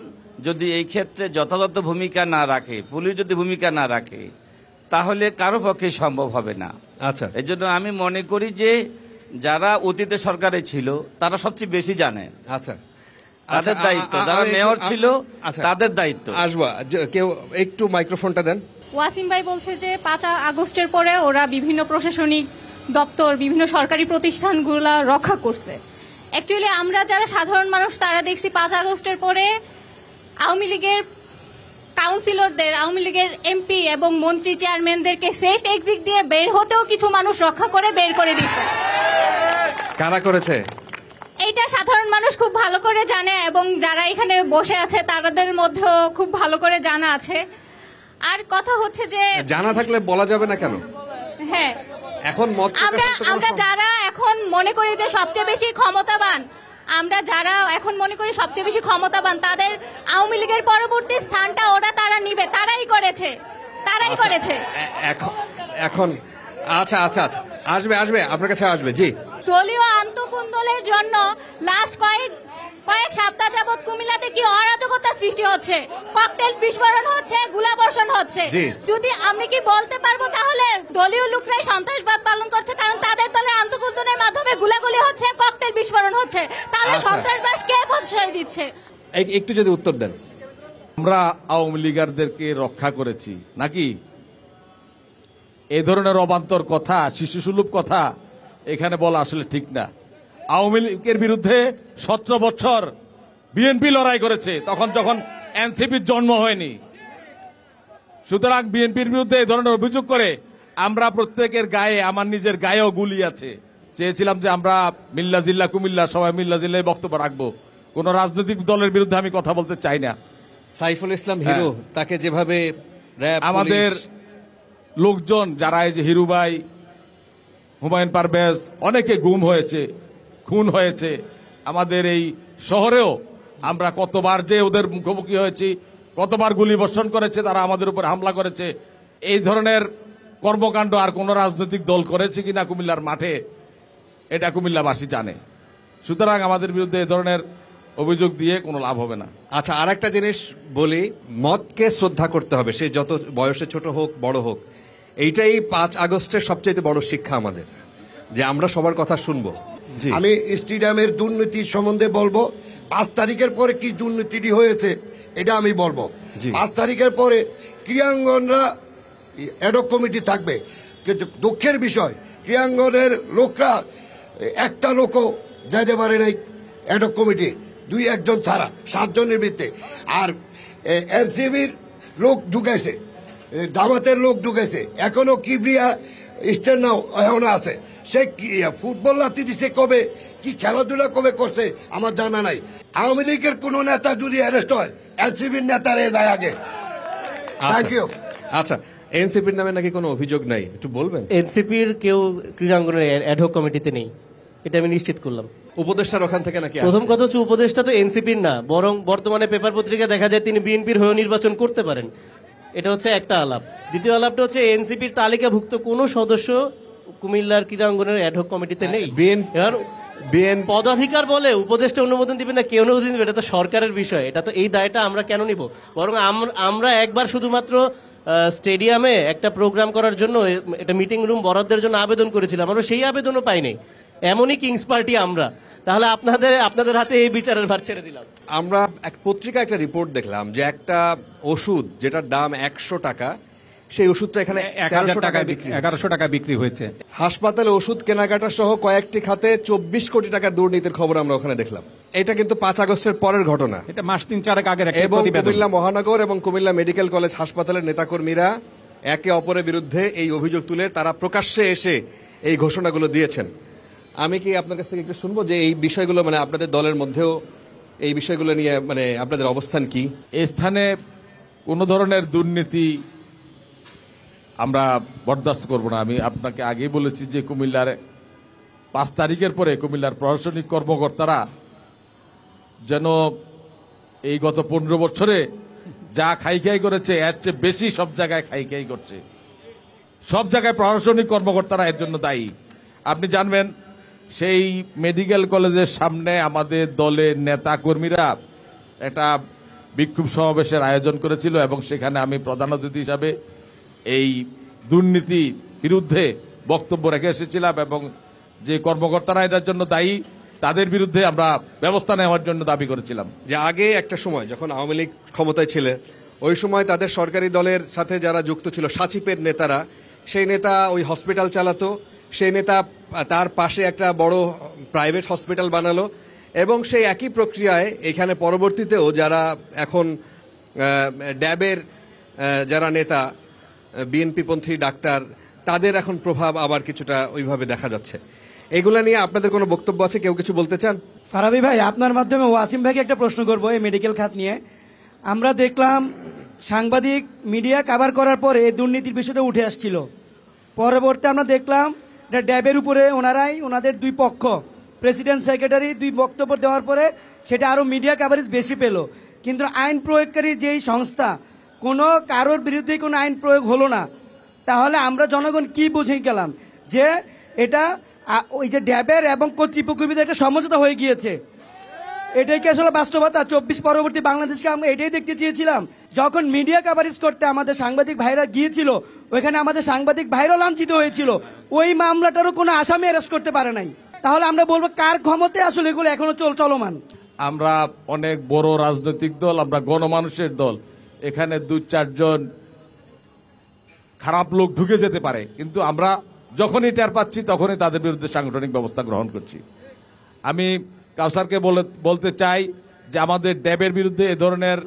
[SPEAKER 4] যদি এই ক্ষেত্রে যথাযথ ভূমিকা না রাখে, পুলিশ যদি ভূমিকা না রাখে, তাহলে কারো পক্ষে সম্ভব হবে না।
[SPEAKER 1] আচ্ছা,
[SPEAKER 4] এই জন্য আমি মনে করি যে যারা অতীতে সরকারে ছিল তারা সবচেয়ে বেশি জানে।
[SPEAKER 1] আচ্ছা,
[SPEAKER 4] তাদের দায়িত্ব, যারা মেয়র ছিল তাদের দায়িত্ব।
[SPEAKER 1] আসবা, কেউ একটু মাইক্রোফোনটা দেন।
[SPEAKER 9] ওয়াসিম ভাই বলছে যে 5 আগস্টের পরে ওরা বিভিন্ন প্রশাসনিক দপ্তর, বিভিন্ন সরকারি প্রতিষ্ঠানগুলা রক্ষা করছে। অ্যাকচুয়ালি আমরা যারা সাধারণ মানুষ তারা দেখছি 5 আগস্টের পরে আওয়ামী লীগের কাউন্সিলরদের, আওয়ামী লীগের এমপি এবং মন্ত্রী চেয়ারম্যানদেরকে সেফ এক্সিট দিয়ে বের হতেও কিছু মানুষ রক্ষা করে বের করে দিচ্ছে।
[SPEAKER 1] কারা করেছে
[SPEAKER 9] এইটা সাধারণ মানুষ খুব ভালো করে জানে, এবং যারা এখানে বসে আছে তাদের মধ্যেও খুব ভালো করে জানা আছে। আর কথা হচ্ছে যে
[SPEAKER 1] জানা থাকলে বলা যাবে না কেন?
[SPEAKER 9] হ্যাঁ,
[SPEAKER 1] এখন
[SPEAKER 9] আমরা যারা এখন মনে করি যে সবচেয়ে বেশি ক্ষমতাবান, আমরা যারা এখন মনে করি সবচেয়ে বেশি ক্ষমতাবান, তাদের আওয়ামী লীগের পরবর্তী স্থানটা তারা নিবে, তারাই করেছে। তারাই করেছে।
[SPEAKER 1] এখন আচ্ছা আচ্ছা আচ্ছা আসবে আপনার কাছে আসবে। জি,
[SPEAKER 9] দলীয় আন্তঃকুন্দলের জন্য লাস্ট কয়েক সপ্তাহ যাবৎ কুমিল্লাতে কি অরাজকতা সৃষ্টি হচ্ছে, ককটেল বিস্ফোরণ হচ্ছে, গোলাবর্ষণ হচ্ছে। যদি আমি কি বলতে পারবো তাহলে দলীয় লোকরাই সন্ত্রাসবাদ পালন করছে, কারণ তাদের দলের আন্তঃকুন্দলের মাধ্যমে গুলাগুলি হচ্ছে, ককটেল বিস্ফোরণ হচ্ছে। তাহলে সন্ত্রাসবাদ কে প্রশ্রয় দিচ্ছে?
[SPEAKER 1] একটু যদি উত্তর দেন।
[SPEAKER 2] আমরা আওয়ামী লীগারদেরকে রক্ষা করেছি নাকি? এই ধরনের অবান্তর কথা, শিশুসুলভ কথা এখানে বলা আসলে ঠিক না। আওয়ামী লীগের বিরুদ্ধে 17 বছর বিএনপি লড়াই করেছে, তখন যখন এনসিপির জন্ম হয়নি। সুতরাং বিএনপির বিরুদ্ধে এই ধরনের অভিযোগ করে আমরা প্রত্যেকের গায়ে, আমার নিজের গায়েও গুলি আছে। চেয়েছিলাম যে আমরা মিল্লা জিল্লা কুমিল্লা সবাই মিল্লা জিল্লায় বক্তব্য রাখবো, কোন রাজনৈতিক দলের বিরুদ্ধে আমি কথা বলতে চাই না।
[SPEAKER 1] সাইফুল ইসলাম হিরো, তাকে যেভাবে
[SPEAKER 2] আমাদের লোকজন যারা এই যে হিরু ভাই, হুমায়ুন পারভেজ, অনেকে গুম হয়েছে, খুন হয়েছে। আমাদের এই শহরেও আমরা কতবার যে ওদের মুখোমুখি হয়েছি, কতবার গুলি বর্ষণ করেছে, তারা আমাদের উপর হামলা করেছে। এই ধরনের কর্মকাণ্ড আর কোন রাজনৈতিক দল করেছে কিনা কুমিল্লার মাঠে, এটা কুমিল্লাবাসী জানে। সুতরাং আমাদের বিরুদ্ধে এই ধরনের অভিযোগ দিয়ে কোনো লাভ হবে না।
[SPEAKER 1] আচ্ছা, আর একটা জিনিস বলি, মতকে শ্রদ্ধা করতে হবে, সে যত বয়সে ছোট হোক বড় হোক। এইটাই 5 আগস্টের সবচেয়ে বড় শিক্ষা আমাদের, যে আমরা সবার কথা শুনবো।
[SPEAKER 10] আমি স্টেডিয়ামের দুর্নীতি সম্বন্ধে বলবো। 5 তারিখের পরে কি দুর্নীতি হয়েছে এটা আমি বলবো। 5 তারিখের পরে ক্রীড়াঙ্গনরা অ্যাডক কমিটি থাকবে, কিন্তু দুঃখের বিষয় ক্রীড়াঙ্গনের লোকরা একটা লোকও যেতে পারে নাই অ্যাডক কমিটি, 2-1 ছাড়া 7 জনের ভিত্তিতে। আর এনসিবির লোক ঢুকাইছে, জামাতের লোক ঢুকাইছে, এখনো কিবরিয়া স্ট্যান্ড নাও এখনো আছে। সে ফুটবল লাতি দিছে কবে, কি খেলাধুলা কবে করছে আমার জানা নাই। আওয়ামী লীগের কোন নেতা যদি অ্যারেস্ট হয়, এনসিবির নেতারে যায় আগে। Thank you.
[SPEAKER 1] আচ্ছা, এনসিপির নামে নাকি কোনো অভিযোগ নাই, একটু বলবেন?
[SPEAKER 3] এনসিপির কেউ ক্রীড়াঙ্গনের অ্যাডহক কমিটিতে নেই, এটা আমি নিশ্চিত করলাম।
[SPEAKER 1] উপদেষ্টার ওখান থেকে নাকি?
[SPEAKER 3] প্রথম কথা হচ্ছে উপদেষ্টা তো এনসিপির না, বরং বর্তমানে পেপার পত্রিকা দেখা যায় তিনি বিএনপির হয়েও নির্বাচন করতে পারেন। এটা হচ্ছে একটা আলাপ। দ্বিতীয় আলাপটা হচ্ছে এনসিপির তালিকাভুক্ত কোন সদস্য কুমিল্লার ক্রীড়াঙ্গনের অ্যাডহক কমিটিতে নেই। পদাধিকার বলে উপদেষ্টা অনুমোদন দিবে না কে অনুমোদন দিবে, এটা তো সরকারের বিষয়। এটা তো এই দায়টা আমরা কেন নিব? বরং আমরা একবার শুধুমাত্র স্টেডিয়ামে একটা প্রোগ্রাম করার জন্য, একটা মিটিং রুম বরাদ্দের জন্য আবেদন করেছিলাম, আমরা সেই আবেদনও পাইনি। এমনই কিংস পার্টি আমরা। তাহলে আপনাদের হাতে এই বিচারের ভার ছেড়ে দিলাম।
[SPEAKER 1] আমরা এক পত্রিকা একটা রিপোর্ট দেখলাম যে একটা ওষুধ যেটার দাম 100 টাকা, সেই ওষুধটা এখানে
[SPEAKER 5] 1100 টাকা বিক্রি হয়েছে।
[SPEAKER 1] হাসপাতালে ওষুধ কেনাকাটা সহ কয়েকটি খাতে 24 কোটি টাকা দুর্নীতির খবর আমরা ওখানে দেখলাম। এটা কিন্তু 5 আগস্টের পরের ঘটনা,
[SPEAKER 5] এটা মাস 3-4 আগের একটা
[SPEAKER 1] এবং
[SPEAKER 5] প্রতিবেদন।
[SPEAKER 1] কুমিল্লা মহানগর এবং কুমিল্লা মেডিকেল কলেজ হাসপাতালের নেতাকর্মীরা একে অপরের বিরুদ্ধে এই অভিযোগ তুলে তারা প্রকাশ্যে এসে এই ঘোষণাগুলো দিয়েছেন। আমি কি আপনার কাছ থেকে একটু শুনবো যে এই বিষয়গুলো, মানে আপনাদের দলের মধ্যেও এই বিষয়গুলো নিয়ে মানে আপনাদের অবস্থান কি?
[SPEAKER 2] এই স্থানে কোন ধরনের দুর্নীতি আমরা বরদাস্ত করব না। আমি আপনাকে আগেই বলেছি যে কুমিল্লার 5 তারিখের পরে কুমিল্লার প্রশাসনিক কর্মকর্তারা যেন এই গত 15 বছরে যা খাই করেছে এর চেয়ে বেশি সব জায়গায় খাই করছে। সব জায়গায় প্রশাসনিক কর্মকর্তারা এর জন্য দায়ী। আপনি জানবেন, সেই মেডিকেল কলেজের সামনে আমাদের দলের নেতা কর্মীরা একটা বিক্ষোভ সমাবেশের আয়োজন করেছিল, এবং সেখানে আমি প্রধান অতিথি হিসাবে এই দুর্নীতি বিরুদ্ধে বক্তব্য রেখে এসেছিলাম, এবং যে কর্মকর্তারা এটার জন্য দায়ী তাদের বিরুদ্ধে আমরা ব্যবস্থা নেওয়ার জন্য দাবি করেছিলাম।
[SPEAKER 1] যে আগে একটা সময় যখন আওয়ামী লীগ ক্ষমতায় ছিল, ওই সময় তাদের সরকারি দলের সাথে যারা যুক্ত ছিল, সাচিপের নেতারা, সেই নেতা ওই হসপিটাল চালাতো, সেই নেতা তার পাশে একটা বড় প্রাইভেট হসপিটাল বানালো, এবং সেই একই প্রক্রিয়ায় এখানে পরবর্তীতেও যারা এখন ড্যাবের যারা নেতা, বিএনপিপন্থী ডাক্তার, তাদের এখন প্রভাব আবার কিছুটা ওইভাবে দেখা যাচ্ছে। এগুলা নিয়ে আপনাদের কোনো বক্তব্য আছে? কেউ কিছু বলতে চান?
[SPEAKER 7] ফারাবি ভাই, আপনার মাধ্যমে ওয়াসিম ভাইকে একটা প্রশ্ন করবো এই মেডিকেল খাত নিয়ে। আমরা দেখলাম সাংবাদিক মিডিয়া কভার করার পরে এই দুর্নীতির বিষয়টা উঠে আসছিল। পরবর্তী আমরা দেখলাম ড্যাবের উপরে ওনাদের 2 পক্ষ, প্রেসিডেন্ট সেক্রেটারি 2 বক্তব্য দেওয়ার পরে সেটা আরো মিডিয়া কভারেজ বেশি পেল। কিন্তু আইন প্রয়োগকারী যেই সংস্থা কোনো কারোর বিরুদ্ধে কোনো আইন প্রয়োগ হলো না, তাহলে আমরা জনগণ কি বুঝে গেলাম যে এটা ওই যে ড্যাবের এবং কর্তৃপক্ষের ভিতরে একটা সমঝোতা হয়ে গিয়েছে। এটাই কি আসলে বাস্তবতা? 24 পরবর্তী বাংলাদেশকে আমরা এটাই দেখতে চেয়েছিলাম। যখন মিডিয়া কাভারেজ করতে আমাদের সাংবাদিক ভাইরা গিয়েছিল, ওইখানে আমাদের সাংবাদিক ভাইরা লাঞ্ছিত হয়েছিল। ওই মামলাটারও কোনো আসামি অ্যারেস্ট করতে পারে নাই। তাহলে আমরা বলবো কার ক্ষমতায় আসলে এগুলো এখনো চলমান?
[SPEAKER 2] আমরা অনেক বড় রাজনৈতিক দল, আমরা গণমানুষের দল। এখানে 2-4 জন খারাপ লোক ঢুকে যেতে পারে, কিন্তু আমরা যখনই টের পাচ্ছি তখনই তাদের বিরুদ্ধে সাংগঠনিক ব্যবস্থা গ্রহণ করছি। আমি কাউসারকে বলতে চাই যে আমাদের ড্যাবের বিরুদ্ধে এ ধরনের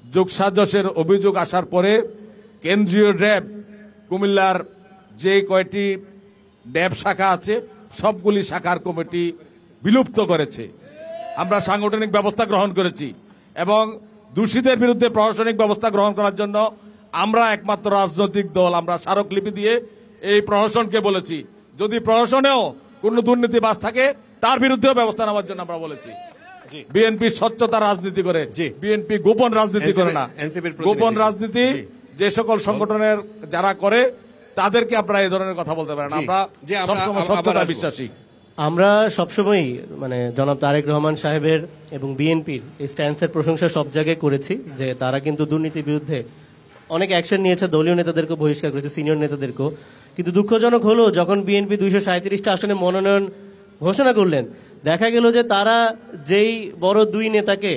[SPEAKER 2] যোগসাজশের অভিযোগ আসার পরে কেন্দ্রীয় ড্যাব কুমিল্লার যে কয়টি ড্যাব শাখা আছে সবগুলি শাখার কমিটি বিলুপ্ত করেছে। আমরা সাংগঠনিক ব্যবস্থা গ্রহণ করেছি এবং দোষীদের বিরুদ্ধে প্রশাসনিক ব্যবস্থা গ্রহণ করার জন্য আমরা একমাত্র রাজনৈতিক দল। আমরা স্মারকলিপি দিয়ে এই প্রশাসনকে বলেছি, যদি প্রশাসনেও কোনো দুর্নীতিবাজ থাকে তার বিরুদ্ধেও ব্যবস্থা নেওয়ার জন্য আমরা বলেছি। বিএনপি স্বচ্ছতা রাজনীতি করে, বিএনপি গোপন রাজনীতি করে না। গোপন রাজনীতি যে সকল সংগঠনের যারা করে তাদেরকে আপনারা এই ধরনের কথা বলতে পারেন। আমরা সবসময় সত্যতা বিশ্বাসী।
[SPEAKER 3] আমরা সবসময় মানে জনাব তারেক রহমান সাহেবের এবং বিএনপির এই স্ট্যান্সের প্রশংসা সব জায়গায় করেছি যে তারা কিন্তু দুর্নীতির বিরুদ্ধে অনেক অ্যাকশন নিয়েছে, দলীয় নেতাদেরকেও বহিষ্কার করেছে, সিনিয়র নেতাদেরকেও। কিন্তু দুঃখজনক হলো যখন বিএনপি 237টা আসনে মনোনয়ন ঘোষণা করলেন, দেখা গেল যে তারা যেই বড় 2 নেতাকে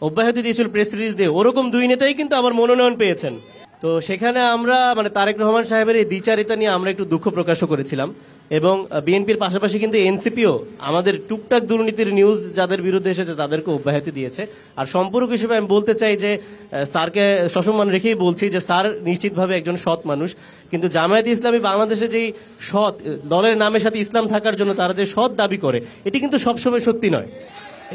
[SPEAKER 3] অব্যাহতি দিয়েছিল প্রেস রিলিজ দিয়ে, ওরকম 2 নেতাই কিন্তু আবার মনোনয়ন পেয়েছেন। তো সেখানে আমরা মানে তারেক রহমান সাহেবের এই দ্বিচারিতা নিয়ে আমরা একটু দুঃখ প্রকাশও করেছিলাম। এবং বিএনপির পাশাপাশি কিন্তু এনসিপিও আমাদের টুকটাক দুর্নীতির নিউজ যাদের বিরুদ্ধে এসেছে তাদেরকে অব্যাহতি দিয়েছে। আর সম্পর্ক হিসেবে আমি বলতে চাই যে স্যারকে সসম্মান রেখেই বলছি যে স্যার নিশ্চিতভাবে একজন সৎ মানুষ, কিন্তু জামায়াতে ইসলামী বাংলাদেশে যেই সৎ দলের নামের সাথে ইসলাম থাকার জন্য তারা যে সৎ দাবি করে এটি কিন্তু সবসময় সত্যি নয়।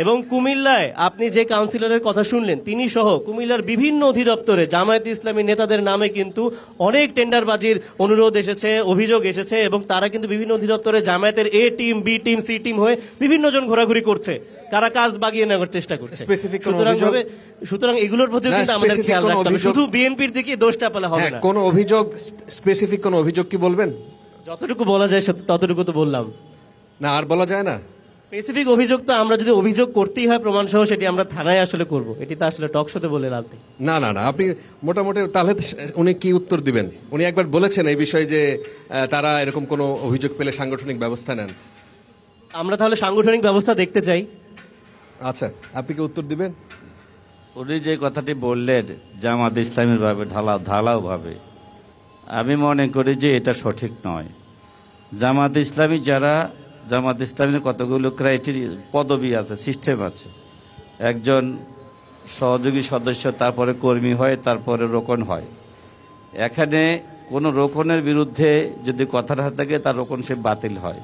[SPEAKER 3] এবং কুমিল্লায় আপনি যে কাউন্সিলরের কথা শুনলেন তিনি সহ কুমিল্লার বিভিন্ন অধিদপ্তরে জামায়াতে ইসলামী নেতাদের নামে কিন্তু অনেক টেন্ডারবাজির অনুরোধ এসেছে, অভিযোগ এসেছে, এবং তারা কিন্তু বিভিন্ন অধিদপ্তরে জামায়াতের A team, B team, C team হয়ে বিভিন্ন জন ঘোরাঘুরি করছে, কারা কাজ বাগিয়ে নেওয়ার চেষ্টা করছে। সুতরাং এগুলোর প্রতি কিন্তু আমাদের খেয়াল রাখতে হবে, শুধু বিএনপির দিকে দোষ চাপালে হবে না।
[SPEAKER 1] কোন অভিযোগ, স্পেসিফিক কোন অভিযোগ কি বলবেন?
[SPEAKER 3] যতটুকু বলা যায় ততটুকু তো বললাম
[SPEAKER 1] না, আর বলা যায় না।
[SPEAKER 3] স্পেসিফিক অভিযোগ তো আমরা যদি অভিযোগ করতেই হয় প্রমাণ সহ সেটি আমরা থানায় আসলে করব, এটি তো আসলে টক শোতে বলে লাভ নেই।
[SPEAKER 1] না না না, আপনি মোটামুটি তাহলে উনি কি উত্তর দিবেন? উনি একবার বলেছেন এই বিষয়ে যে তারা এরকম কোনো অভিযোগ পেলে সাংগঠনিক ব্যবস্থা নেন।
[SPEAKER 3] আমরা তাহলে সাংগঠনিক ব্যবস্থা দেখতে চাই।
[SPEAKER 1] আচ্ছা, আপনি কি উত্তর দিবেন?
[SPEAKER 4] উনি যে কথাটি বললেন জামাত ইসলামের ভাবে ঢালাও ভাবে, আমি মনে করি যে এটা সঠিক নয়। জামাত ইসলামীর কতগুলো ক্রাইটেরিয়া, পদবি আছে, সিস্টেম আছে। একজন সহযোগী সদস্য, তারপরে কর্মী হয়, তারপরে রোকন হয়। এখানে কোনো রোকনের বিরুদ্ধে যদি কথাটা থাকে তার রোকন সে বাতিল হয়।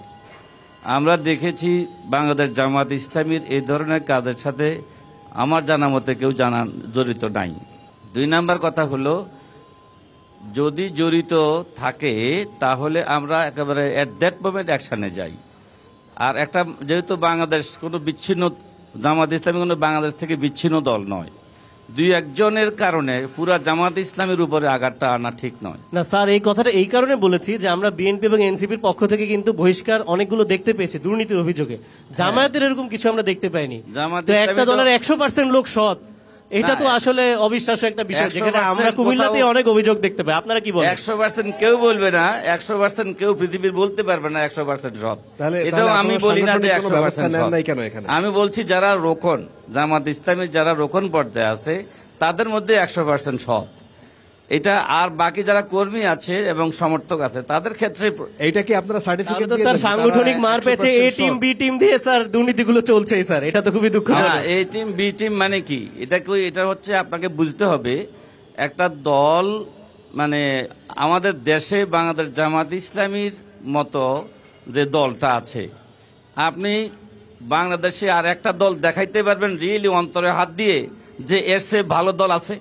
[SPEAKER 4] আমরা দেখেছি বাংলাদেশ জামাত ইসলামীর এই ধরনের কাজের সাথে আমার জানা মতে কেউ জড়িত নাই। 2 নাম্বার কথা হলো, যদি জড়িত থাকে তাহলে আমরা একেবারে এট দ্যাট মোমেন্ট অ্যাকশনে যাই। আর একটা, যেহেতু বাংলাদেশ কোনো বিচ্ছিন্ন, জামাত ইসলামী কোনো বাংলাদেশ থেকে বিচ্ছিন্ন দল নয়, 2-1 জনের কারণে পুরা জামাত ইসলামের উপরে আঘাতটা আনা ঠিক নয়।
[SPEAKER 3] না স্যার, এই কথাটা এই কারণে বলেছি যে আমরা বিএনপি এবং এনসিপির পক্ষ থেকে কিন্তু বহিষ্কার অনেকগুলো দেখতে পেয়েছি দুর্নীতির অভিযোগে। জামায়াতের এরকম কিছু আমরা দেখতে পাইনি। তো একটা দলের 100% লোক সৎ, এটা তো আসলে অবিশ্বাস্য একটা বিষয়, যেখানে আমরা কুমিল্লাতে অনেক অভিযোগ দেখতে পাই। আপনারা কি বলেন?
[SPEAKER 4] 100% কেউ বলবে না, 100% কেউ পৃথিবীর বলতে পারবে না 100% সৎ। এটাও আমি বলি না যে 100% সৎ। আমি বলছি যারা রোকন, জামাত ইসলামের যারা রোকন পর্যায়ে আছে তাদের মধ্যে 100% সৎ। এটা আর বাকি যারা কর্মী আছে এবং সমর্থক আছে তাদের ক্ষেত্রে
[SPEAKER 1] এইটা কি আপনারা সার্টিফিকেট
[SPEAKER 3] দিয়েছেন? স্যার সাংগঠনিক মার পেয়েছে এ টিম, বি টিম দিয়ে স্যার দুর্নীতিগুলো চলছে স্যার, এটা তো খুবই দুঃখজনক।
[SPEAKER 4] এ টিম, বি টিম মানে কি? এটা হচ্ছে আপনাকে বুঝতে হবে, একটা দল মানে আমাদের দেশে বাংলাদেশ জামাত ইসলামীর মতো যে দলটা আছে, আপনি বাংলাদেশে আর একটা দল দেখাইতে পারবেন রিয়েলি অন্তরে হাত দিয়ে যে এর চেয়ে ভালো দল আছে?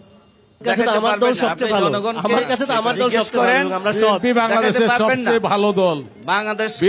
[SPEAKER 3] কাছে তো
[SPEAKER 4] দেখাতে
[SPEAKER 3] আমার দল
[SPEAKER 4] পারবেন না।
[SPEAKER 3] সবচেয়ে
[SPEAKER 4] আপনি
[SPEAKER 3] ভালো,
[SPEAKER 4] জনগণকে
[SPEAKER 3] আমার কাছে তো আমার দল
[SPEAKER 4] জিজ্ঞেস
[SPEAKER 3] সবচেয়ে ভালো,
[SPEAKER 4] করেন,
[SPEAKER 3] এবং আমরা সৎ।
[SPEAKER 2] বিএনপি বাংলাদেশের
[SPEAKER 4] দেখাতে পারবেন
[SPEAKER 2] সবচেয়ে
[SPEAKER 4] না।
[SPEAKER 2] ভালো দল।
[SPEAKER 4] বাংলাদেশ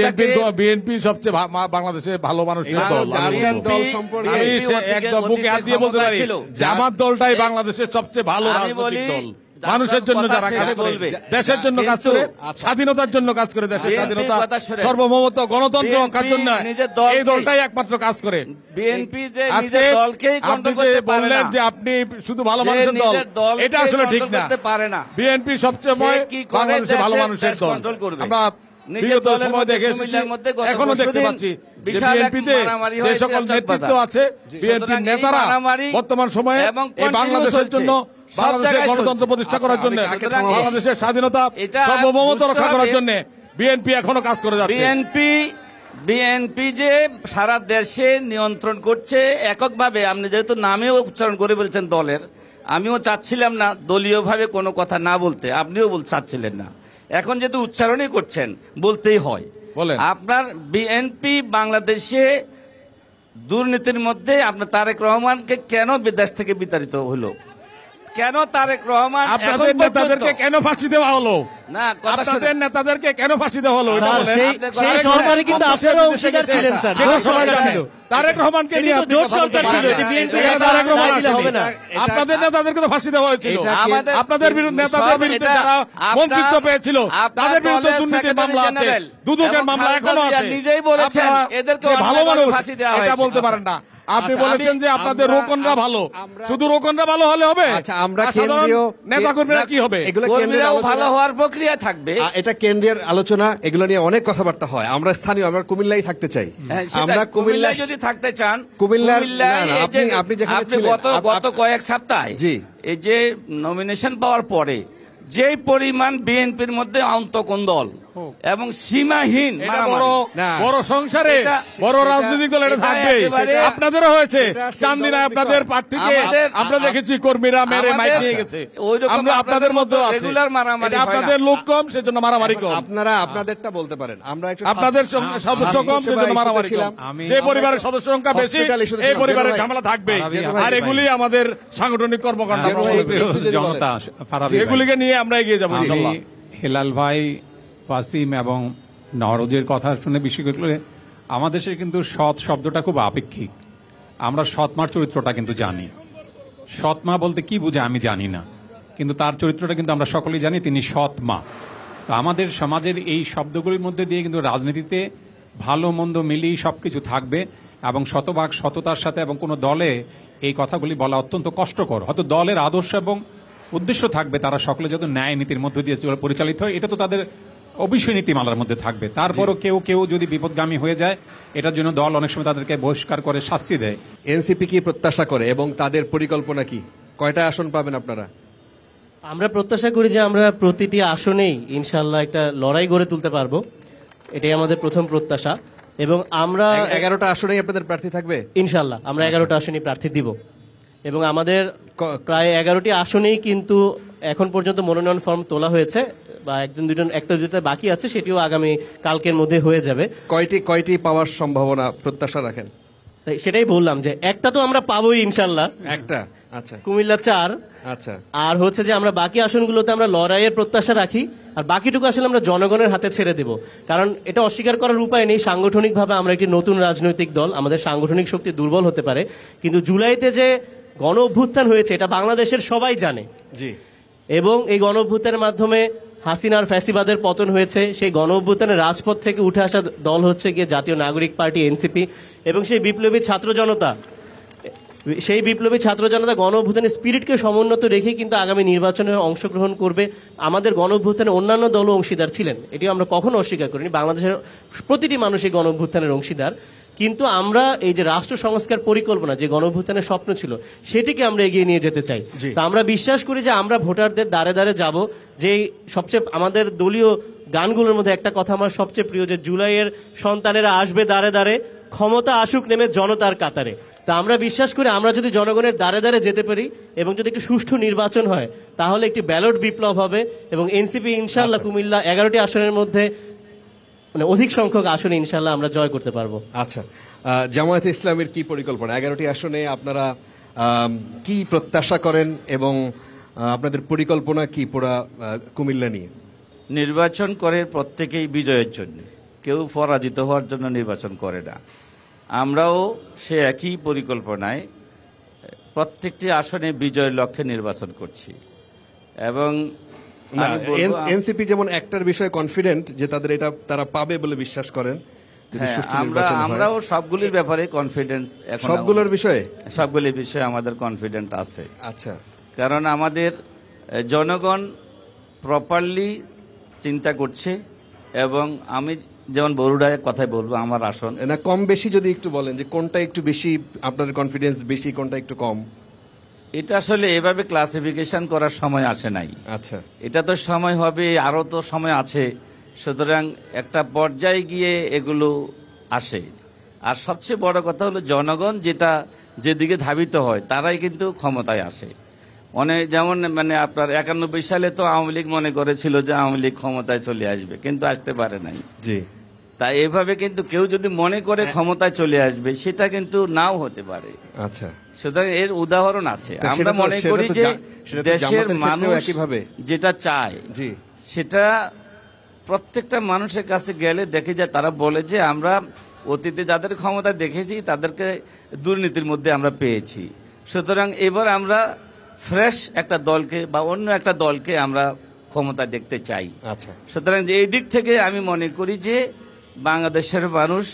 [SPEAKER 2] বিএনপি সবচেয়ে বাংলাদেশের ভালো মানুষের
[SPEAKER 1] এটা
[SPEAKER 2] দল।
[SPEAKER 1] যার
[SPEAKER 2] আমি
[SPEAKER 1] যার
[SPEAKER 2] বলবো।
[SPEAKER 1] দল সম্পর্কে
[SPEAKER 2] আমি সে
[SPEAKER 4] অতীতে
[SPEAKER 2] একদম বুকে হাত দিয়ে বলতে পারি
[SPEAKER 4] ছিল।
[SPEAKER 2] যে আমার দলটাই বাংলাদেশের সবচেয়ে ভালো
[SPEAKER 4] আমি
[SPEAKER 2] রাজনৈতিক
[SPEAKER 4] বলি,
[SPEAKER 2] দল।
[SPEAKER 4] যার
[SPEAKER 2] মানুষের
[SPEAKER 4] যার
[SPEAKER 2] জন্য
[SPEAKER 4] কথা
[SPEAKER 2] যারা
[SPEAKER 4] সে
[SPEAKER 2] কাজ করে,
[SPEAKER 4] বলবে।
[SPEAKER 2] দেশের জন্য কাজ
[SPEAKER 4] কিন্তু
[SPEAKER 2] করে, স্বাধীনতার জন্য কাজ করে, দেশের
[SPEAKER 4] বিএনপির
[SPEAKER 2] স্বাধীনতা,
[SPEAKER 4] কথা শুনেন।
[SPEAKER 2] সার্বভৌমত্ব, গণতন্ত্র রক্ষার জন্য
[SPEAKER 4] নিজের দলকে-
[SPEAKER 2] এই দলটাই একমাত্র কাজ করে।
[SPEAKER 4] বিএনপি যে
[SPEAKER 2] আজকে
[SPEAKER 4] নিজের দলকেই
[SPEAKER 2] আপনি
[SPEAKER 4] কন্ট্রোল
[SPEAKER 2] যে
[SPEAKER 4] করতে পারে
[SPEAKER 2] বললেন
[SPEAKER 4] না,
[SPEAKER 2] যে আপনি শুধু ভালো
[SPEAKER 4] যে
[SPEAKER 2] মানুষের দল,
[SPEAKER 4] নিজের দলকে
[SPEAKER 2] এটা আসলে ঠিক
[SPEAKER 4] control
[SPEAKER 2] না।
[SPEAKER 4] করতে পারে না।
[SPEAKER 2] বিএনপি সবসময়
[SPEAKER 4] সে কি করে
[SPEAKER 2] বাংলাদেশের ভালো
[SPEAKER 4] দেশের
[SPEAKER 2] মানুষের
[SPEAKER 4] দেশ
[SPEAKER 2] দল।
[SPEAKER 4] control করবে?
[SPEAKER 2] আমরা
[SPEAKER 4] নিজের
[SPEAKER 2] বিগত
[SPEAKER 4] দলের
[SPEAKER 2] সময়
[SPEAKER 4] মধ্যে,
[SPEAKER 2] দেখে এসেছি,
[SPEAKER 4] কুমিল্লার মধ্যে গত
[SPEAKER 2] এখনো দেখতে
[SPEAKER 4] পরশুদিন
[SPEAKER 2] পাচ্ছি যে
[SPEAKER 4] বিশাল এক
[SPEAKER 2] বিএনপিতে
[SPEAKER 4] মারামারি
[SPEAKER 2] যে
[SPEAKER 4] হয়েছে
[SPEAKER 2] সকল
[SPEAKER 4] চকবাজার।
[SPEAKER 2] নেতৃত্ব আছে, বিএনপির
[SPEAKER 4] সুতরাং এই
[SPEAKER 2] নেতারা
[SPEAKER 4] মারামারি
[SPEAKER 2] বর্তমান সময়ে
[SPEAKER 4] এবং
[SPEAKER 2] এই
[SPEAKER 4] continue
[SPEAKER 2] বাংলাদেশের
[SPEAKER 4] চলছে।
[SPEAKER 2] জন্য,
[SPEAKER 4] সব
[SPEAKER 2] বাংলাদেশের
[SPEAKER 4] জায়গায়
[SPEAKER 2] গণতন্ত্র
[SPEAKER 4] চলছে।
[SPEAKER 2] প্রতিষ্ঠা করার জন্য,
[SPEAKER 4] সুতরাং
[SPEAKER 2] বাংলাদেশের স্বাধীনতা,
[SPEAKER 4] এটা
[SPEAKER 2] সার্বভৌমত্ব
[SPEAKER 4] বুঝতে
[SPEAKER 2] রক্ষা করার
[SPEAKER 4] হবে-
[SPEAKER 2] জন্য বিএনপি এখনো কাজ করে যাচ্ছে।
[SPEAKER 4] বিএনপি যে সারা দেশে নিয়ন্ত্রণ করছে এককভাবে, আপনি যেহেতু নামেও উচ্চারণ করে বলছেন দলের, আমিও চাচ্ছিলাম না দলীয়ভাবে কোনো কথা না বলতে, আপনিও চাচ্ছিলেন না, এখন যেহেতু উচ্চারণই করছেন বলতেই হয়।
[SPEAKER 2] বলেন।
[SPEAKER 4] আপনার বিএনপি বাংলাদেশে দুর্নীতির মধ্যে আপনার তারেক রহমানকে কেন বিদেশ থেকে বিতাড়িত হলো? কেন তারেক রহমান এখন
[SPEAKER 2] আপনাদের
[SPEAKER 4] পর্যন্ত-
[SPEAKER 2] নেতাদেরকে কেন ফাঁসি দেওয়া হলো?
[SPEAKER 4] না, কথা
[SPEAKER 2] আপনাদের
[SPEAKER 4] শুনুন।
[SPEAKER 2] নেতাদেরকে কেন ফাঁসি দেওয়া হলো? এটা
[SPEAKER 3] স্যার,
[SPEAKER 2] বলেন।
[SPEAKER 3] সেই
[SPEAKER 4] তারেক
[SPEAKER 3] সরকারে কিন্তু
[SPEAKER 2] রহমান
[SPEAKER 3] আপনারাও
[SPEAKER 2] দেশে
[SPEAKER 3] অংশীদার
[SPEAKER 2] গেছে।
[SPEAKER 3] ছিলেন স্যার,
[SPEAKER 2] সেটা
[SPEAKER 3] জোট সরকার ছিল।
[SPEAKER 2] তারেক রহমানকে নিয়ে
[SPEAKER 3] এটা তো
[SPEAKER 2] আপনি
[SPEAKER 3] জোট
[SPEAKER 2] কথা বলতে
[SPEAKER 3] সরকার ছিল,
[SPEAKER 2] পারেন
[SPEAKER 3] এটি
[SPEAKER 2] না।
[SPEAKER 3] বিএনপি
[SPEAKER 2] এটা তারেক রহমান
[SPEAKER 3] দায় দিলে
[SPEAKER 2] আসেনি।
[SPEAKER 3] হবে না।
[SPEAKER 2] আপনাদের নেতাদেরকে তো ফাঁসি দেওয়া হয়েছিল।
[SPEAKER 4] আমাদের-
[SPEAKER 2] আপনাদের বিরুদ্ধে, নেতাদের
[SPEAKER 4] সব
[SPEAKER 2] বিরুদ্ধে
[SPEAKER 4] এটা
[SPEAKER 2] যারা
[SPEAKER 4] আপনার-
[SPEAKER 2] মন্ত্রিত্ব পেয়েছিল
[SPEAKER 4] আপনার
[SPEAKER 2] তাদের বিরুদ্ধে
[SPEAKER 4] দলের
[SPEAKER 2] দুর্নীতির মামলা আছে,
[SPEAKER 4] সেক্রেটারি জেনারেল
[SPEAKER 2] দুদকের
[SPEAKER 4] এবং
[SPEAKER 2] মামলা
[SPEAKER 4] খালেদা
[SPEAKER 2] এখনো
[SPEAKER 4] জিয়া
[SPEAKER 2] আছে।
[SPEAKER 4] নিজেই বলেছেন,
[SPEAKER 2] আপনারা
[SPEAKER 4] এদেরকে
[SPEAKER 2] যে ভালো
[SPEAKER 4] অন্যায়ভাবে
[SPEAKER 2] মানুষ
[SPEAKER 4] ফাঁসি দেওয়া
[SPEAKER 2] এটা
[SPEAKER 4] হয়েছে।
[SPEAKER 2] বলতে পারেন না। আপনি
[SPEAKER 4] আচ্ছা,
[SPEAKER 2] বলেছেন যে আপনাদের
[SPEAKER 1] আমরা-
[SPEAKER 2] রোকনরা ভালো,
[SPEAKER 1] আমরা-
[SPEAKER 2] শুধু রোকনরা ভালো হলে হবে?
[SPEAKER 1] আচ্ছা, আমরা
[SPEAKER 2] আর সাধারণ
[SPEAKER 1] কেন্দ্রীয়-
[SPEAKER 2] নেতাকর্মীরা কি হবে?
[SPEAKER 1] এগুলো কেন্দ্রের
[SPEAKER 4] কর্মীরাও
[SPEAKER 1] আলোচনা।
[SPEAKER 4] ভালো হওয়ার প্রক্রিয়া থাকবে।
[SPEAKER 1] এটা কেন্দ্রের আলোচনা, এগুলো নিয়ে অনেক কথাবার্তা হয়। আমরা স্থানীয়, আমরা কুমিল্লায় থাকতে চাই।
[SPEAKER 4] হ্যাঁ, সেটাই।
[SPEAKER 1] আমরা
[SPEAKER 4] কুমিল্লায় যদি থাকতে চান,
[SPEAKER 1] কুমিল্লার-
[SPEAKER 4] কুমিল্লায়
[SPEAKER 1] না, না,
[SPEAKER 4] এই যে
[SPEAKER 1] আপনি যেখানে
[SPEAKER 4] আপনি
[SPEAKER 1] ছিলেন,
[SPEAKER 4] গত কয়েক সপ্তাহে
[SPEAKER 1] জি।
[SPEAKER 4] এই যে নমিনেশন পাওয়ার পরে যেই পরিমাণ বিএনপির মধ্যে আন্তঃকন্দল এবং সীমাহীন
[SPEAKER 2] এটা
[SPEAKER 4] মারামারি।
[SPEAKER 2] বড়
[SPEAKER 1] না।
[SPEAKER 2] বড় সংসারে
[SPEAKER 4] এটা-
[SPEAKER 2] বড়
[SPEAKER 1] সেটা-
[SPEAKER 2] রাজনৈতিক দল এটা
[SPEAKER 4] এটা
[SPEAKER 2] থাকবে।
[SPEAKER 4] একেবারে-
[SPEAKER 2] আপনাদেরও হয়েছে
[SPEAKER 1] সেটা সেই
[SPEAKER 2] চান্দিনা,
[SPEAKER 1] দলের
[SPEAKER 2] আপনাদের
[SPEAKER 1] বিষয়।
[SPEAKER 2] প্রার্থীকে
[SPEAKER 4] আমাদের-
[SPEAKER 2] আমরা দেখেছি কর্মীরা মেরে মাইক
[SPEAKER 4] আমাদের-
[SPEAKER 2] নিয়ে গেছে।
[SPEAKER 4] ওইরকম
[SPEAKER 2] আমরা আপনাদের মধ্যে আছে।
[SPEAKER 4] রেগুলার মারামারি
[SPEAKER 2] এটা
[SPEAKER 4] হয় না।
[SPEAKER 2] আপনাদের লোক কম, সেজন্য মারামারি কম।
[SPEAKER 1] আপনারা আপনাদেরটা বলতে পারেন। আমরা একটু
[SPEAKER 2] আপনাদের সদস্য কম, সেজন্য মারামারি কম।
[SPEAKER 1] ছিলাম।
[SPEAKER 2] যে পরিবারের সদস্য সংখ্যা বেশি,
[SPEAKER 1] হসপিটাল ইস্যুতে
[SPEAKER 2] এই
[SPEAKER 1] ছিলাম।
[SPEAKER 2] পরিবারের
[SPEAKER 1] জেনে ভাই।
[SPEAKER 2] ঝামেলা থাকবে।
[SPEAKER 5] ফারাবি,
[SPEAKER 2] আর এগুলি আমাদের সাংগঠনিক কর্মকাণ্ড।
[SPEAKER 1] জেনে ভাই, একটু যদি বলেন।
[SPEAKER 5] জনতা ফারাবি ভাই।
[SPEAKER 2] এগুলিকে নিয়ে আমরা এগিয়ে যাবো
[SPEAKER 5] আমি
[SPEAKER 2] ইনশাল্লাহ।
[SPEAKER 5] হেলাল ভাই, ওয়াসিম এবং নওরোজের কথা শুনে বিশেষ করে আমাদের দেশে কিন্তু সৎ শব্দটা খুব আপেক্ষিক। আমরা সৎমার চরিত্রটা কিন্তু জানি। সৎমা বলতে কি বোঝায় আমি জানি না, কিন্তু তার চরিত্রটা কিন্তু আমরা সকলেই জানি, তিনি সৎমা। তো আমাদের সমাজের এই শব্দগুলির মধ্যে দিয়ে কিন্তু রাজনীতিতে ভালো মন্দ মিলিয়ে সবকিছু থাকবে এবং শতভাগ সততার সাথে, এবং কোনো দলে এই কথাগুলি বলা অত্যন্ত কষ্টকর। হয়তো দলের আদর্শ এবং উদ্দেশ্য থাকবে তারা সকলে যত ন্যায় নীতির মধ্য দিয়ে পরিচালিত হয়, এটা তো তাদের অবশ্যই নীতিমালার মধ্যে থাকবে। তারপরও কেউ কেউ যদি বিপদগামী হয়ে যায়, এটার জন্য দল অনেক সময় তাদেরকে বহিষ্কার করে শাস্তি দেয়।
[SPEAKER 1] এনসিপি কি প্রত্যাশা করে এবং তাদের পরিকল্পনা কি? কয়টা আসন পাবেন আপনারা?
[SPEAKER 3] আমরা প্রত্যাশা করি যে আমরা প্রতিটি আসনেই ইনশাআল্লাহ একটা লড়াই গড়ে তুলতে পারবো, এটাই আমাদের প্রথম প্রত্যাশা। এবং আমরা
[SPEAKER 1] 11টা আসনেই আপনাদের প্রার্থী থাকবে?
[SPEAKER 3] ইনশাআল্লাহ আমরা 11টা আসনেই প্রার্থী দিব, এবং আমাদের প্রায় 11টি আসনেই কিন্তু এখন পর্যন্ত মনোনয়ন ফর্ম তোলা হয়েছে, বা একটা দুটো বাকি আছে, সেটিও আগামী কালকের মধ্যে হয়ে যাবে।
[SPEAKER 1] কয়টি পাওয়ার সম্ভাবনা প্রত্যাশা রাখেন?
[SPEAKER 3] তাই সেটাই বললাম যে একটা তো আমরা পাবোই ইনশাআল্লাহ,
[SPEAKER 1] একটা। আচ্ছা
[SPEAKER 3] কুমিল্লা 4।
[SPEAKER 1] আচ্ছা,
[SPEAKER 3] আর হচ্ছে যে আমরা বাকি আসনগুলোতে আমরা লড়াইয়ের প্রত্যাশা রাখি, আর বাকিটুকু আসলে আমরা জনগণের হাতে ছেড়ে দেব। কারণ এটা অস্বীকার করার উপায় নেই, সাংগঠনিকভাবে আমরা একটি নতুন রাজনৈতিক দল, আমাদের সাংগঠনিক শক্তি দুর্বল হতে পারে, কিন্তু জুলাইতে যে গণ অভ্যুত্থান হয়েছে এটা বাংলাদেশের সবাই জানে।
[SPEAKER 1] জি।
[SPEAKER 3] এবং এই গণ অভ্যুত্থানের মাধ্যমে হাসিনার ফ্যাসিবাদের পতন হয়েছে। সেই গণ অভ্যুত্থানের রাজপথ থেকে উঠে আসা দল হচ্ছে গিয়ে জাতীয় নাগরিক পার্টি এনসিপি, এবং সেই বিপ্লবী ছাত্র জনতা গণ অভ্যুত্থানের স্পিরিটকে সমুন্নত রেখে কিন্তু আগামী নির্বাচনে অংশগ্রহণ করবে। আমাদের গণ অভ্যুত্থানে অন্যান্য দলও অংশীদার ছিলেন, এটিও আমরা কখনো অস্বীকার করিনি। বাংলাদেশের প্রতিটি মানুষ এই গণ অভ্যুত্থানের অংশীদার, কিন্তু আমরা এই যে রাষ্ট্র সংস্কার পরিকল্পনা, যে গণ অভ্যুত্থানের স্বপ্ন ছিল, সেটিকে আমরা এগিয়ে নিয়ে যেতে চাই। তো আমরা বিশ্বাস করি যে আমরা ভোটারদের দ্বারে দ্বারে যাব। যে সবচেয়ে আমাদের দলীয় গানগুলোর মধ্যে একটা কথা আমার সবচেয়ে প্রিয়, যে জুলাইয়ের সন্তানেরা আসবে দ্বারে দ্বারে, ক্ষমতা আসুক নেমে জনতার কাতারে। তা আমরা বিশ্বাস করি আমরা যদি জনগণের দ্বারে দ্বারে যেতে পারি এবং যদি একটি সুষ্ঠু নির্বাচন হয়, তাহলে একটি ব্যালট বিপ্লব হবে, এবং এনসিপি ইনশাআল্লাহ কুমিল্লা 11টি আসনের মধ্যে মানে অধিক সংখ্যক আসনে ইনশাআল্লাহ আমরা জয় করতে পারবো।
[SPEAKER 1] আচ্ছা, জামায়াতে ইসলামের কি পরিকল্পনা? 11টি আসনে আপনারা কি প্রত্যাশা করেন এবং আপনাদের পরিকল্পনা কি পুরা কুমিল্লা নিয়ে?
[SPEAKER 4] নির্বাচন করে প্রত্যেকেই বিজয়ের জন্য, কেউ পরাজিত হওয়ার জন্য নির্বাচন করে না। আমরাও সে একই পরিকল্পনায় প্রত্যেকটি আসনে বিজয়ের লক্ষ্যে নির্বাচন করছি। এবং আমি বলবো,
[SPEAKER 1] এনসিপি যেমন একটার বিষয়ে কনফিডেন্ট যে তাদের এটা তারা পাবে বলে বিশ্বাস করেন, যদি
[SPEAKER 4] হ্যাঁ,
[SPEAKER 1] সুষ্ঠু নির্বাচন হয়।
[SPEAKER 4] আমরাও সবগুলির ব্যাপারে কনফিডেন্স,
[SPEAKER 1] সবগুলোর বিষয়ে
[SPEAKER 4] সবগুলির বিষয়ে আমাদের কনফিডেন্ট আছে।
[SPEAKER 1] আচ্ছা,
[SPEAKER 4] কারণ আমাদের জনগণ প্রপারলি চিন্তা করছে। এবং আমি যেমন বরুড়ায় কথাই বলবো, আমার আসন
[SPEAKER 1] না কম বেশি যদি একটু বলেন যে কোনটা একটু বেশি আপনাদের কনফিডেন্স বেশি, কোনটা একটু কম?
[SPEAKER 4] এটা আসলে এভাবে ক্লাসিফিকেশন করার সময় আসে নাই।
[SPEAKER 1] আচ্ছা,
[SPEAKER 4] এটা তো সময় হবে, আরো তো সময় আছে। সুতরাং একটা পর্যায়ে গিয়ে এগুলো আসে। আর সবচেয়ে বড় কথা হলো জনগণ যেদিকে ধাবিত হয় তারাই কিন্তু ক্ষমতায় আসে। যেমন আপনার 91 সালে তো আওয়ামী লীগ মনে করেছিল যে আওয়ামী লীগ ক্ষমতায় চলে আসবে, কিন্তু আসতে পারে নাই।
[SPEAKER 1] জি,
[SPEAKER 4] তাই এভাবে কিন্তু কেউ যদি মনে করে ক্ষমতায় চলে আসবে, সেটা কিন্তু নাও হতে পারে।
[SPEAKER 1] আচ্ছা,
[SPEAKER 4] সুতরাং এর উদাহরণ আছে। আমরা মনে করি যে দেশের মানুষ
[SPEAKER 1] একইভাবে
[SPEAKER 4] যেটা চায়,
[SPEAKER 1] জি,
[SPEAKER 4] সেটা প্রত্যেকটা মানুষের কাছে গেলে দেখে যায়, তারা বলে যে আমরা অতীতে যাদের ক্ষমতা দেখেছি তাদেরকে দুর্নীতির মধ্যে আমরা পেয়েছি। সুতরাং এবার আমরা ফ্রেশ একটা দলকে বা অন্য একটা দলকে আমরা ক্ষমতা দেখতে চাই।
[SPEAKER 1] আচ্ছা,
[SPEAKER 4] সুতরাং যে এই দিক থেকে আমি মনে করি যে বাংলাদেশের মানুষ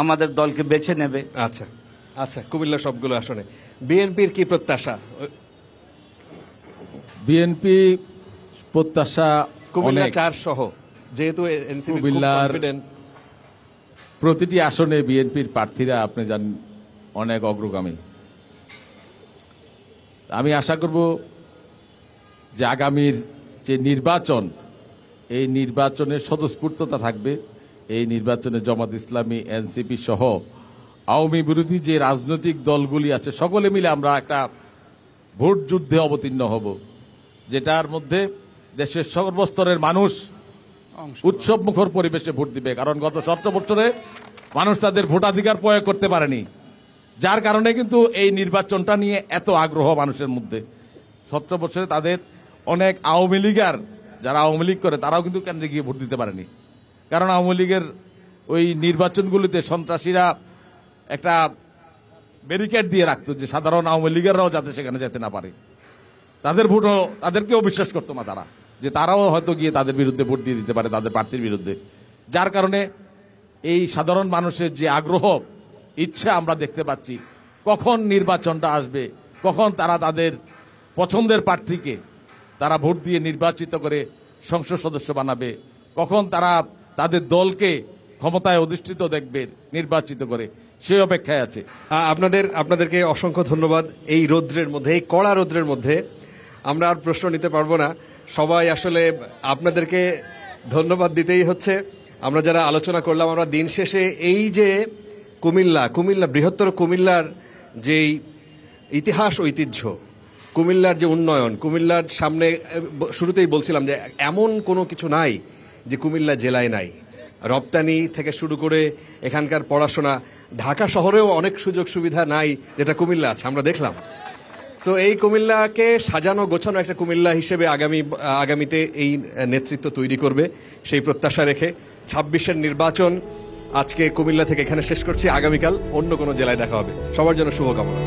[SPEAKER 4] আমাদের দলকে বেছে নেবে।
[SPEAKER 1] আচ্ছা, আচ্ছা, কুমিল্লা সবগুলো আসনে বিএনপির কি প্রত্যাশা?
[SPEAKER 2] বিএনপি প্রত্যাশা
[SPEAKER 1] কুমিল্লা
[SPEAKER 2] অনেক।
[SPEAKER 1] 4 সহ, যেহেতু এনসিপি
[SPEAKER 2] কুমিল্লার
[SPEAKER 1] কনফিডেন্ট।
[SPEAKER 2] প্রতিটি আসনে বিএনপির প্রার্থীরা আপনি জানেন অনেক অগ্রগামী। আমি আশা করব যে আগামীর যে নির্বাচন, এই নির্বাচনের স্বতঃস্ফূর্ততা থাকবে। এই নির্বাচনে জামাত ইসলামী, এনসিপি সহ আওয়ামী বিরোধী যে রাজনৈতিক দলগুলি আছে সকলে মিলে আমরা একটা ভোট যুদ্ধে অবতীর্ণ হব, যেটার মধ্যে দেশের সর্বস্তরের মানুষ উৎসব মুখর পরিবেশে ভোট দিবে। কারণ গত 17 বছরে মানুষ তাদের ভোটাধিকার প্রয়োগ করতে পারেনি, যার কারণে কিন্তু এই নির্বাচনটা নিয়ে এত আগ্রহ মানুষের মধ্যে। 17 বছরে তাদের অনেক আওয়ামী লীগার, যারা আওয়ামী লীগ করে তারাও কিন্তু কেন্দ্রে গিয়ে ভোট দিতে পারেনি। কারণ আওয়ামী লীগের ওই নির্বাচনগুলিতে সন্ত্রাসীরা একটা ব্যারিকেড দিয়ে রাখতো যে সাধারণ আওয়ামী লীগেররাও যাতে সেখানে যেতে না পারে। তাদের ভোটও তাদেরকেও বিশ্বাস করতো না তারা, যে তারাও হয়তো গিয়ে তাদের বিরুদ্ধে ভোট দিয়ে দিতে পারে, তাদের প্রার্থীর বিরুদ্ধে। যার কারণে এই সাধারণ মানুষের যে আগ্রহ, ইচ্ছা আমরা দেখতে পাচ্ছি কখন নির্বাচনটা আসবে, কখন তারা তাদের পছন্দের প্রার্থীকে তারা ভোট দিয়ে নির্বাচিত করে সংসদ সদস্য বানাবে, কখন তারা তাদের দলকে ক্ষমতায় অধিষ্ঠিত দেখবে নির্বাচিত করে, সেই অপেক্ষায় আছে।
[SPEAKER 1] আপনাদেরকে অসংখ্য ধন্যবাদ। এই রৌদ্রের মধ্যে, এই কড়া রৌদ্রের মধ্যে আমরা আর প্রশ্ন নিতে পারবো না। সবাই আসলে আপনাদেরকে ধন্যবাদ দিতেই হচ্ছে। আমরা যারা আলোচনা করলাম, আমরা দিন শেষে এই যে কুমিল্লা বৃহত্তর কুমিল্লার যেই ইতিহাস, ঐতিহ্য, কুমিল্লার যে উন্নয়ন, কুমিল্লার সামনে শুরুতেই বলছিলাম যে এমন কোনো কিছু নাই যে কুমিল্লা জেলায় নাই। রপ্তানি থেকে শুরু করে এখানকার পড়াশোনা, ঢাকা শহরেও অনেক সুযোগ সুবিধা নাই যেটা কুমিল্লা আছে, আমরা দেখলাম। সো এই কুমিল্লাকে সাজানো গোছানো একটা কুমিল্লা হিসেবে আগামীতে এই নেতৃত্ব তৈরি করবে, সেই প্রত্যাশা রেখে 26-এর নির্বাচন আজকে কুমিল্লা থেকে এখানে শেষ করছি। আগামীকাল অন্য কোনো জেলায় দেখা হবে। সবার জন্য শুভকামনা।